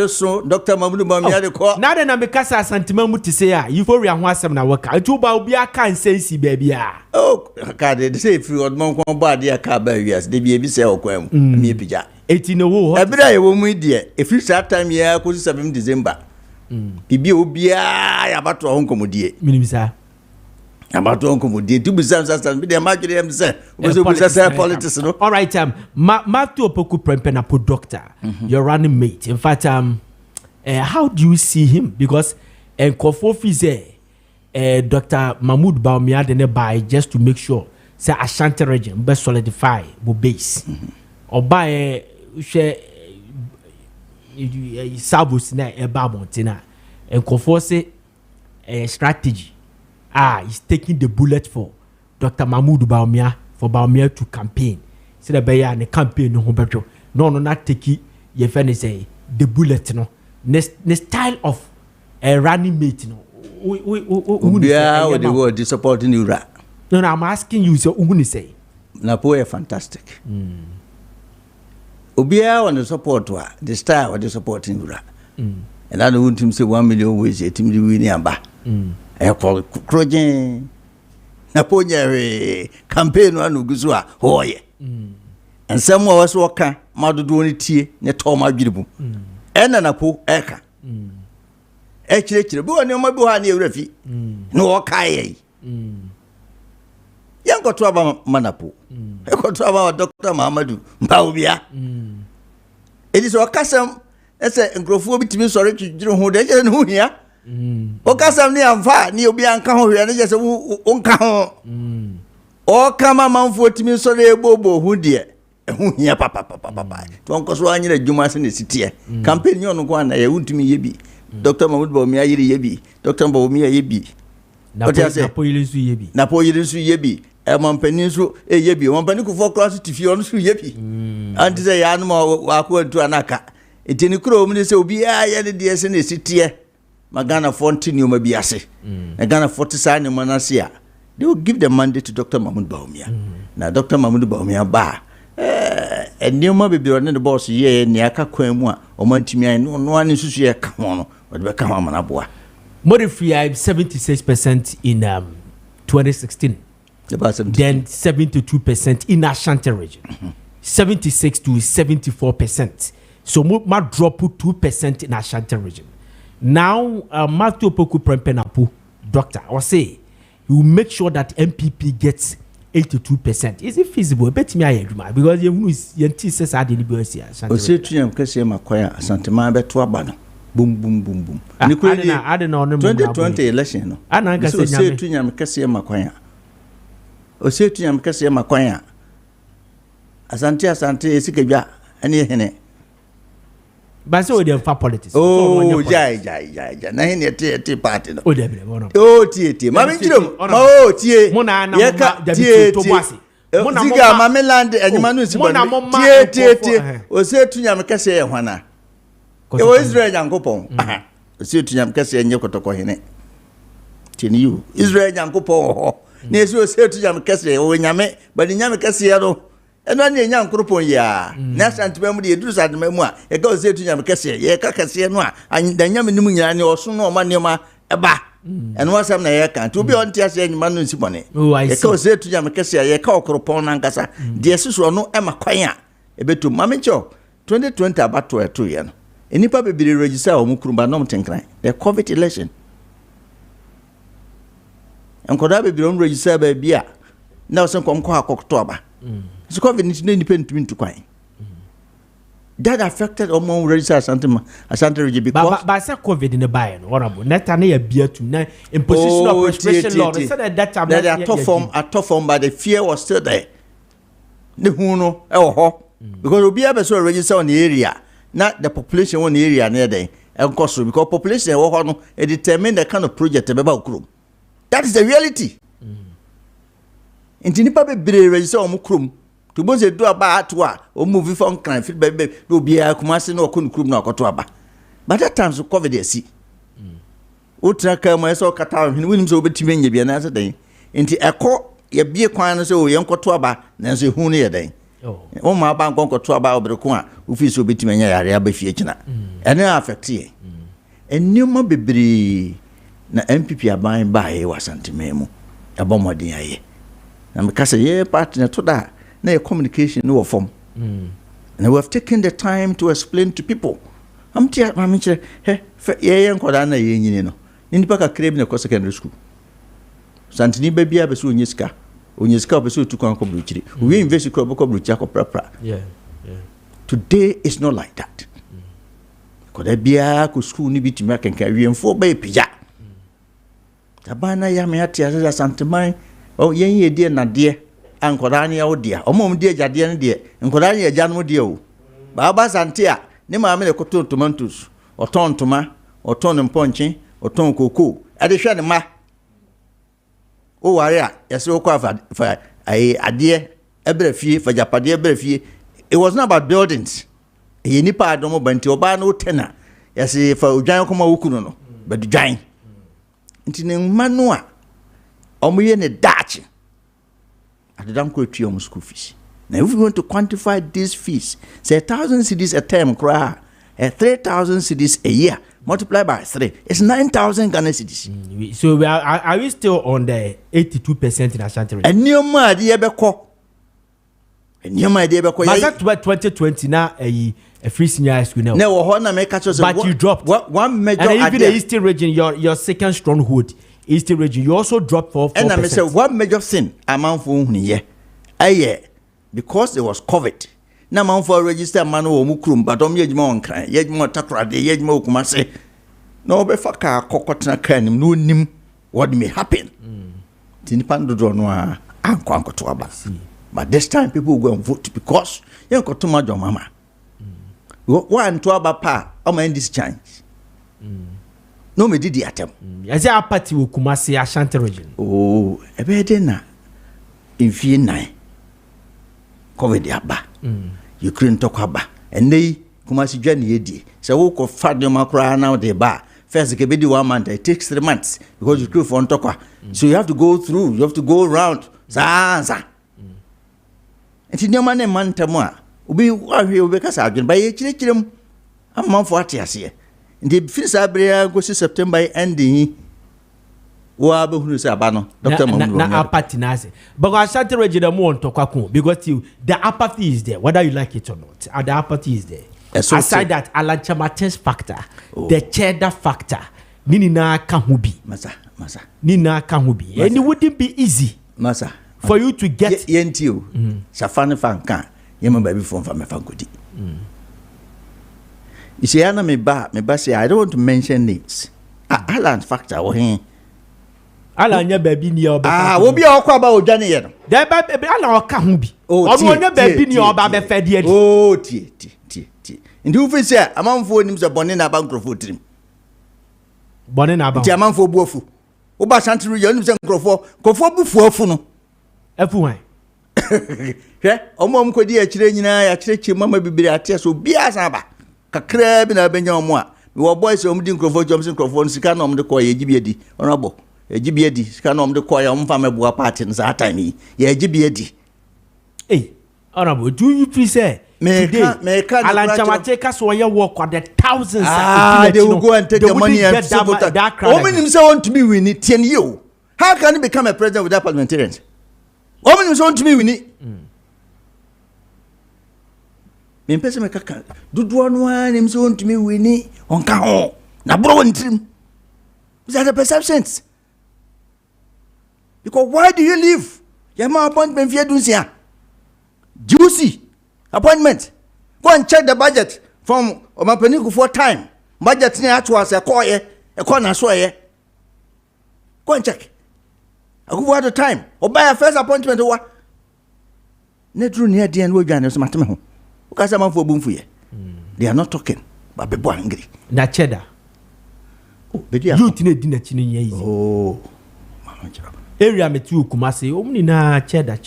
[SPEAKER 9] so Dr. Mamudu Bamia de ko.
[SPEAKER 1] Na de na me kasa asantima mu ti say Euphoria ho asem na waka. Etu ba obi aka nsensi baby a.
[SPEAKER 9] Oh, ka de say free odmon kon ba de aka ba wias. De bi say okwam. Me pija.
[SPEAKER 1] Etinowo
[SPEAKER 9] ebira ye wo mu die if you start time ya ko 7 December bibi obia ya bato ho nkomodie
[SPEAKER 1] minimisa
[SPEAKER 9] abato ho nkomodie tu bisa sasa bi de ma dwere em se obo bisa politics no.
[SPEAKER 1] All right, Maakye Appiah Kubi na doctor, your running mate. In fact, how do you see him? Because Nkofo Fize Dr. Mahmoud Baumia de buy just to make sure say Ashanti region be solidify bo base or buy share sabus na eba montina and Nkofo say strategy is taking the bullet for Dr. Mahmoud Baumia for Baumia to campaign. See the beya and the campaign no better. No, not take ye fene say the bullet no. The style of a running mate no.
[SPEAKER 9] Yeah, what the word supporting you.
[SPEAKER 1] No, I'm asking you so uni say.
[SPEAKER 9] Napoe fantastic. Obia on the support the style of the supporting you. And I don't him say 1 million ways a team to win amba. I call Crojen Naponia campaign one Guzua, hoye. And some of us walker, Madu Donity, Netoma Gibu. And an Apo Eka. Actually, but no Mabuani refi. No Kaye. Young got to about Manapo. I got to about Dr. Mamadou Baubia. It is our custom. That's a grofo between sorry to do who they know here. Okasam ni amfa ni obi anka ho hwe ne je se wonka ho o kama manfo timi so le bobo hu de hu hia papa to onko so anyira djuma se ne sitie campaign ni onu ko na ye untimi yebi Dr. Mahmoud Baumia yiri yebi Dr. Baumia yebi
[SPEAKER 1] na po yiri su yebi
[SPEAKER 9] e mampani so e yebi mampani ku for class tifi onu su yebi anti se ya no wa ko antu anaka etini kro mu ne se obi a ye de se ne sitie Magana Fontini Mabiase, a Ghana 40 sign in Manasia. They will give the mandate to Dr. Mahmoud Baumia. Now, Dr. Mahmoud Baumia Ba, and new maybe running the boss ye, Niaka Quemwa, or Montimia, no one is here, come on, but become a manabua.
[SPEAKER 1] Modify 76% in 2016, then 72% in Ashanti region, 76 to 74%. So, my drop 2% in Ashanti region. Now, Maakye Appiah Kubi doctor, I will say, you make sure that MPP gets 82%. Is it feasible? Bet me I agree because you says I didn't be here.
[SPEAKER 9] O say to you, Kessben Makwaya, Santama beto abano. Boom, boom, boom, boom.
[SPEAKER 1] I don't know.
[SPEAKER 9] 2020 election, no.
[SPEAKER 1] I
[SPEAKER 9] say to you, Kessben Makwaya. O say to you, Kessben Makwaya. Asante, Esikebia, any hene.
[SPEAKER 1] But so they for politics.
[SPEAKER 9] Oh, yeah. Na hini tie party no.
[SPEAKER 1] Oh, debi.
[SPEAKER 9] Oh, tie. Mami chiro. Oh, tie.
[SPEAKER 1] Mona na tie to boase.
[SPEAKER 9] Mona ziga mami land enyuma no sibo. Tie. O se tunyam kese ye hwana. E wo Israel Yankopon. O se tunyam kese enye kotoko hene. Tini you. Israel Yankopon ho. Na se o se tunyam kese o nyame, ba ni nyame kese ya no. Eno na enya nkropon ya na santima mu de eduru sadema mu a e ga ose tu nyam kese ye ka kese no a anyam nim nyina ne oso no ma nema eba eno wasam na ye kan to bi on tia se nyima no nsibone ye ka ose tu nyam kese ye ka okropon na nkasa de seso no e makwan a e beto mamecho 2020 abato eto ye no enipa bebiri register o mu kurumba no mtenkran the covid election enkoda be bi on register ba bia na so kom ko akoto aba so covid ni independent to kwan that affected omo register asante region because
[SPEAKER 1] but say covid in the buy no honorable neta na ya bia to na imposition of registration law said that time
[SPEAKER 9] that a tough form but the fear was still there ne hu no e wo ho because obi ebe so register on the area not the population on the area near there because population wo ho no it determine the kind of project e be ba okrom. That is the reality. Inti nipa be register o mukrum to bo se do aba ato a o move from clan fit be no bia kumase na okon krum na akoto aba. But that time so covid asi. O traka mo eso kata hwene winim so obetime nya bia na ase den. Inti ekọ ye bie kwan no so ye nkoto aba na so hu no ye den. O ma ba nkoto aba obreko a ofi so obetime nya yare aba fie kina. Ene affect ye. Enuma bebre na MPP aban bae wasantememu abomodin aye na me kase ye partner to that na communication no form and we have taken the time to explain to people amtia mamiche ye nkoda na ye nyini no nipa ka kreb na secondary school santini ba bia be so onyiska be so tukwan ko bruchiri we invest ko boko bruchi akopra today is not like that ko da bia ko school ni bitimi akenka wiemfo ba epija Tabana ya me atia za santeman o yen ye die na de ankoda ne ya odia omom die jade ne de nkoda ne ya janmo de o baba sante a ne ma me le koton tomatoes oton toma oton mponche oton koko ade hwe ne ma o ware a yese o kwa fa ade ebra fie fa japade ebra fie. It was not about buildings ye nipa adomo banti oba na otena yese fa odwan koma wukunu no but dwan nti ne manu a omoye ne dachi adedam ko twa om school fees. Now if we want to quantify these fees, say 1,000 cedis a term, 3,000 cedis a year multiplied by 3, it's 9,000 Ghana cedis.
[SPEAKER 1] So are we still on the 82% in Ashanti region?
[SPEAKER 9] And new ma de beko. And new ma de beko.
[SPEAKER 1] But that 2020 now a free senior high school now.
[SPEAKER 9] No, hona make catch us.
[SPEAKER 1] But you dropped
[SPEAKER 9] one major.
[SPEAKER 1] And even the Eastern region, your second stronghold, Eastern region, you also dropped for 4%.
[SPEAKER 9] And I say one major thing amount for here. Because there was COVID. Na man for register man o mukrum but om yejma on kan yejma takrade yejma okumase no be faka kokotna kan no nim what may happen. Tinipan do no a anko to aba. But this time people go and vote because yen ko to majo mama. One to aba pa o man this chance. No me did the attempt.
[SPEAKER 1] As a party will Kumasi Ashanti region.
[SPEAKER 9] Oh, e be de na in fie 9 COVID aba. Ukraine talk aba. And they Kumasi Journey yedi. So we ko fad your macra now de ba. First ke be di 1 month. It takes 3 months because Ukraine for talk. So you have to go through. You have to go around. Za. Enti nyoma ne man tamwa. Obi ahwe obi kasa adwen ba ye kirikirem. Ammanfo atiase. Ndi fisa abria go September ending. Wa be hunu say abano Dr. Mahmoud
[SPEAKER 1] na apathy na say but Ashanti region mo on tokwa because the apathy is there whether you like it or not and the apathy is there aside that alanchamates factor the cheddar factor nini na ka ho bi
[SPEAKER 9] masa
[SPEAKER 1] nini na ka ho bi and it wouldn't be easy
[SPEAKER 9] masa
[SPEAKER 1] for you to get
[SPEAKER 9] yentio safane fanka yema baby phone fa me fankodi you see ana me ba say I don't want to mention names alan factor wo hen
[SPEAKER 1] ala nya baby ni oba
[SPEAKER 9] obi akwa ba odwane ye no
[SPEAKER 1] da ba ala oka ho bi ono nya baby ni oba be fe de
[SPEAKER 9] tie ndi u fi se amanfo nim se bone na ba nkrofo trim
[SPEAKER 1] bone na ba
[SPEAKER 9] ti amanfo buafu wo ba Ashanti region nim se nkrofo bufu afu no
[SPEAKER 1] afu han
[SPEAKER 9] hwe omom kodi a kire nyina ya kire mama bibiri atia so bia san ba kakra bi na benya omo a wo boys om di nkrofo jom se nkrofo sika na om de ko ye gibiedi onabo ejibiedi sika na om de ko ya omfa mebua party no za time ye ejibiedi
[SPEAKER 1] honorable do you please say
[SPEAKER 9] me can
[SPEAKER 1] alanchamache ka so ye work for the thousands
[SPEAKER 9] they will go and take the money and support that how many say want to be win it 10 years how can he become a president without parliamentarians how many say want to be win it me pese me kaka dudu anu ani say want to be win it on ka ho na bro won trim is that the perceptions
[SPEAKER 11] Because why do you leave? You have my appointment for you. Juicy appointment. Go and check the budget from Omapeniku for time. Budget ni actually a corner so ye. Go and check. I go for the time. Or buy a first appointment or what? Nedru near the end, we join us, Matamo. Because I'm for boom for ye. They are not talking, but be angry.
[SPEAKER 1] Na cheddar.
[SPEAKER 11] Oh, but you
[SPEAKER 1] dinner chini ye.
[SPEAKER 11] Oh,
[SPEAKER 1] area me too, Kumasi, only na cheddar.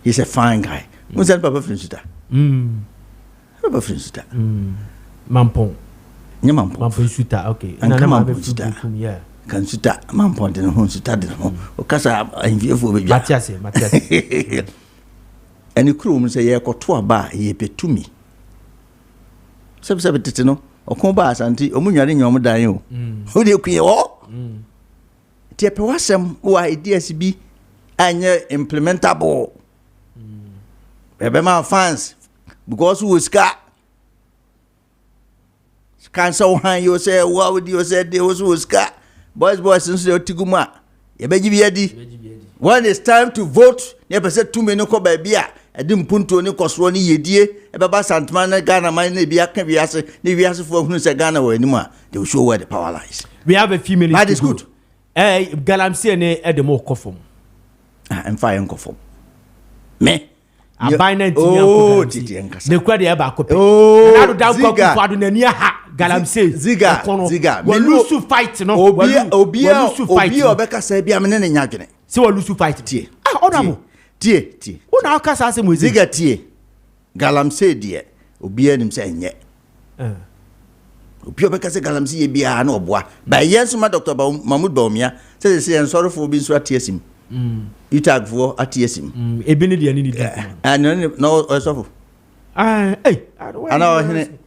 [SPEAKER 11] He's a fine guy. Who's that Papa Frinsita? Papa Frinsita.
[SPEAKER 1] Mampong.
[SPEAKER 11] Yamampong.
[SPEAKER 1] Mampong Suta, okay.
[SPEAKER 11] And come on,
[SPEAKER 1] yeah.
[SPEAKER 11] Can Suta, Mampong, and home Suta, or Casa, I'm here for
[SPEAKER 1] Matthias.
[SPEAKER 11] And the crew say, yeah, got to a bar, ye pay to me. Subsabitino, or Combas, Auntie, Omunia in your Modayo. Who do you clear all? Tiapawasam, who ideas be, and implementable. Bema fans, because who is cat? Can so high you say, what would you say? There was who is cat? Boys, since you're Tiguma. You may be ready. When it's time to vote, never said 2 minutes by beer. I didn't put to any cost one year, dear. About Santman, Ghana, my neighbor can be asked for who's a Ghana or anymore. They will show where the power lies.
[SPEAKER 1] We have a few minutes.
[SPEAKER 11] That is good.
[SPEAKER 1] Galamsey and the more coffin.
[SPEAKER 11] And fire and coffin. Me.
[SPEAKER 1] A binary.
[SPEAKER 11] Oh,
[SPEAKER 1] the credit about copy.
[SPEAKER 11] Oh,
[SPEAKER 1] Galamsey.
[SPEAKER 11] Ziga.
[SPEAKER 1] We lose to fight, no.
[SPEAKER 11] Obia, Becca said, be a man in Yagane.
[SPEAKER 1] So we lose to fight.
[SPEAKER 11] Tea.
[SPEAKER 1] Honorable.
[SPEAKER 11] Tea.
[SPEAKER 1] Who now cast us with
[SPEAKER 11] Ziga tea. Galamsey, dear. Obia him saying yet. Obia Becca said Galamsey be a no bois. By yes, my Dr. Mahmoud Baumia says, and sorrow for being so at him. You tag for at him. A benedy and no, also. Hey, I know.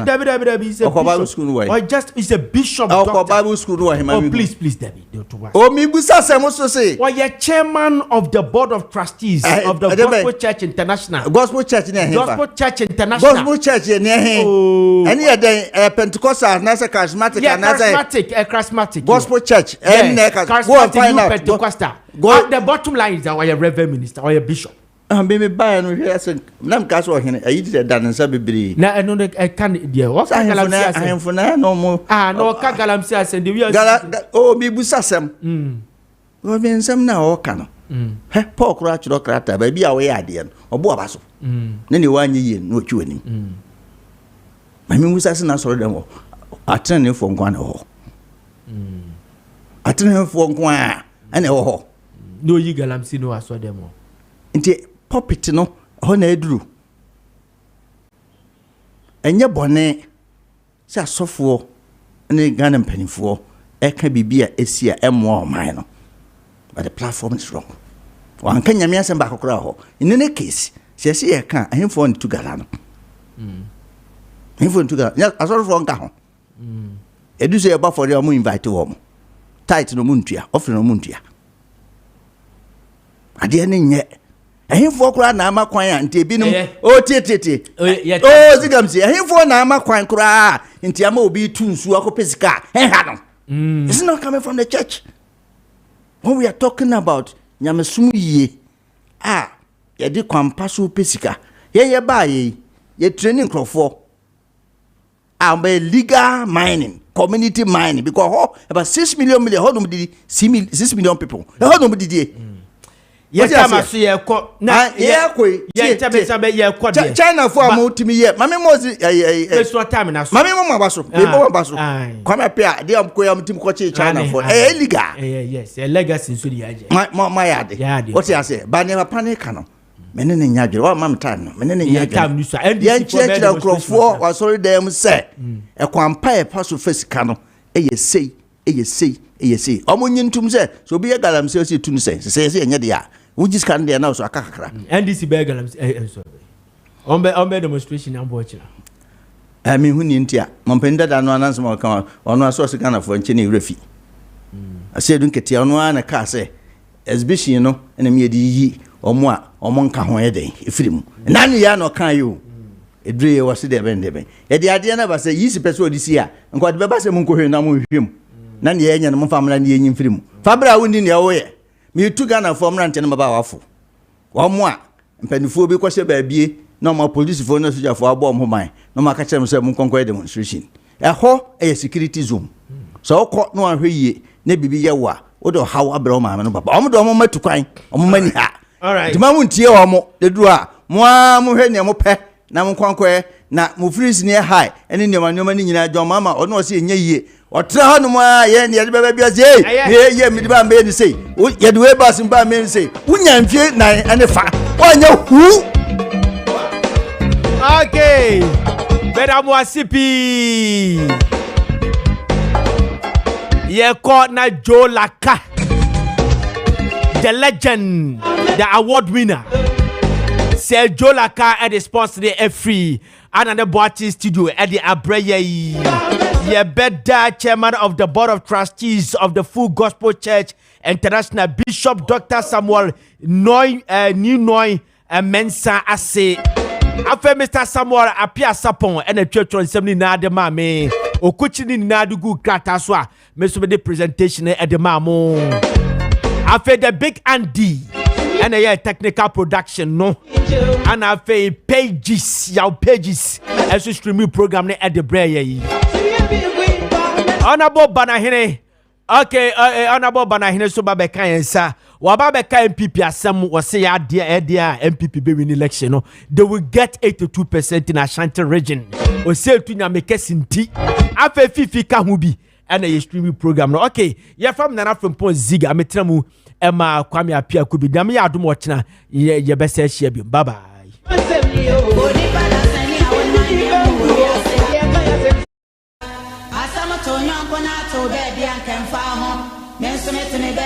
[SPEAKER 11] Debbie, Bible school way.
[SPEAKER 1] Or just is a bishop.
[SPEAKER 11] Bible school way.
[SPEAKER 1] Oh, please, Debbie.
[SPEAKER 11] Oh, me Busa also say.
[SPEAKER 1] Why you're chairman of the board of trustees of the Gospel Church International.
[SPEAKER 11] Gospel Church International. Gospel Church near him. Oh, and here the Pentecostal, Nasa charismatic,
[SPEAKER 1] charismatic.
[SPEAKER 11] Gospel Church.
[SPEAKER 1] Charismatic, Pentecostal. The bottom line is that we're a reverend minister or a bishop.
[SPEAKER 11] Baby buy and we have Nam Castle here. I did done and Sabi.
[SPEAKER 1] Now I know that I can't dear. What I
[SPEAKER 11] am for now no more.
[SPEAKER 1] No Galamsey and
[SPEAKER 11] the oh, be Busasam. Well, been some now or canoe. Pork ratchet or cratter, baby away idea or Boabasso. Then you 1 year, no chewing. My Musas and I saw them. I turn you from one or I turn him from one and oh.
[SPEAKER 1] No, you Galamsey, no, I saw them all.
[SPEAKER 11] Puppet no honor drew. And your bonnet, say so for any gun and penny for a can be a SCA M1 minor. But the platform is wrong. One can yamias and back crowd. In any case, she see a car and him for to Galano. Him for to Galano. Yes, I saw from Gaho. A do say about for the moon invite to home. Tight no muntia, often no muntia. I didn't yet. Him for cry na ama kwan ante bi no o tietete o zigamsi him for na ama kwan kra nti ama obi tu nsu akopesika ha no it's not coming from the church. When we are talking about nyamesum yie ye di kwampa so pesika ye ba ye training crofo be legal mining, community mining, because about 6 million how no 6 million people how no did
[SPEAKER 1] yes, I'm so yeah,
[SPEAKER 11] China for a multi year. Mammy was
[SPEAKER 1] what time now.
[SPEAKER 11] Mammy Basso, Kwame Appiah, they are going to coach China for a liga.
[SPEAKER 1] Yes, a legacy.
[SPEAKER 11] My yard. What I say, but never panic. Menen in Yagi, or Mam Tan, Menen in Yagi, and the church of Crawford was sorry, them say, a quampire pass of face canoe, a say, Omunion to say, so be a galamsey to say, and yet, we just can't be announced a cacra.
[SPEAKER 1] And this beggarams, on demonstration, I'm watching.
[SPEAKER 11] I mean, when in Tia, Mompenda than one answer account, or no source of Ghana for Cheney refi. I said, don't get on one a car say, as Bishi, you know, and a mere ye, or more, or Monka Hoede, if him. None ya no can you. A dream was there, Benjamin. At the idea never say, easy person this year, and what Babasa Munko Namu him. None ye and family and ye in film. Fabra wuni ne woye. Me tu Ghana for mrante no ba wafo. Wo mo a mpanifo bi kwose baabie na ma police fo na soja fo abo mo man. Na ma ka kire se mo konko demonstration. Eho e security zone. So okọ no ahwe yie na bibi ye wa. Wo do hawo abra o ma no baba. Omo do mo matu kwan. Omo mani ha.
[SPEAKER 1] All right.
[SPEAKER 11] Dima mu ntie omo. De duru a mo a mo hwe ne mo pe na mo kwankwe na mo freeze ne high. Ene ne ma ni nyina jo mama ono o se enye yie. Otra hanu ma ye ne de baba bia se ye mi de ba me ni sei ye de we ba sim ba me ni sei unya mfie na ene fa onya hu.
[SPEAKER 1] Okay, Bedamo Asipi. Ye called na Joe Laka, the legend, the award winner. Say Joe Laka at the sponsor the free and at the Boati studio at the Abreye. Ye better chairman of the board of trustees of the Full Gospel Church International, Bishop Dr. Samuel Noy New Noy Mensa Ase. After Mr. Samuel Appiah Sapon and the church on 70 na de mame. Okuchini na dugu krataswa. Meso the presentation at the mamo. After the big Andy and a technical production no. And after pages as a streaming program at the Bray. Honorable Banahine. Okay, Honorable Banahine so babeka yensa. Wababeka MPP asem was say dear MPP be win election no. They will get 82% in Ashanti region. O say to nyameke sinti. Afa fifi ka hu bi and a streaming program no. Okay, ya from Nana from Pon Ziga ametramu Emma Kwame Appiah Kubi. Dami ya adum watchna ye bese share bi. Bye bye.
[SPEAKER 12] Asama to nyanko na to baby and can fa ho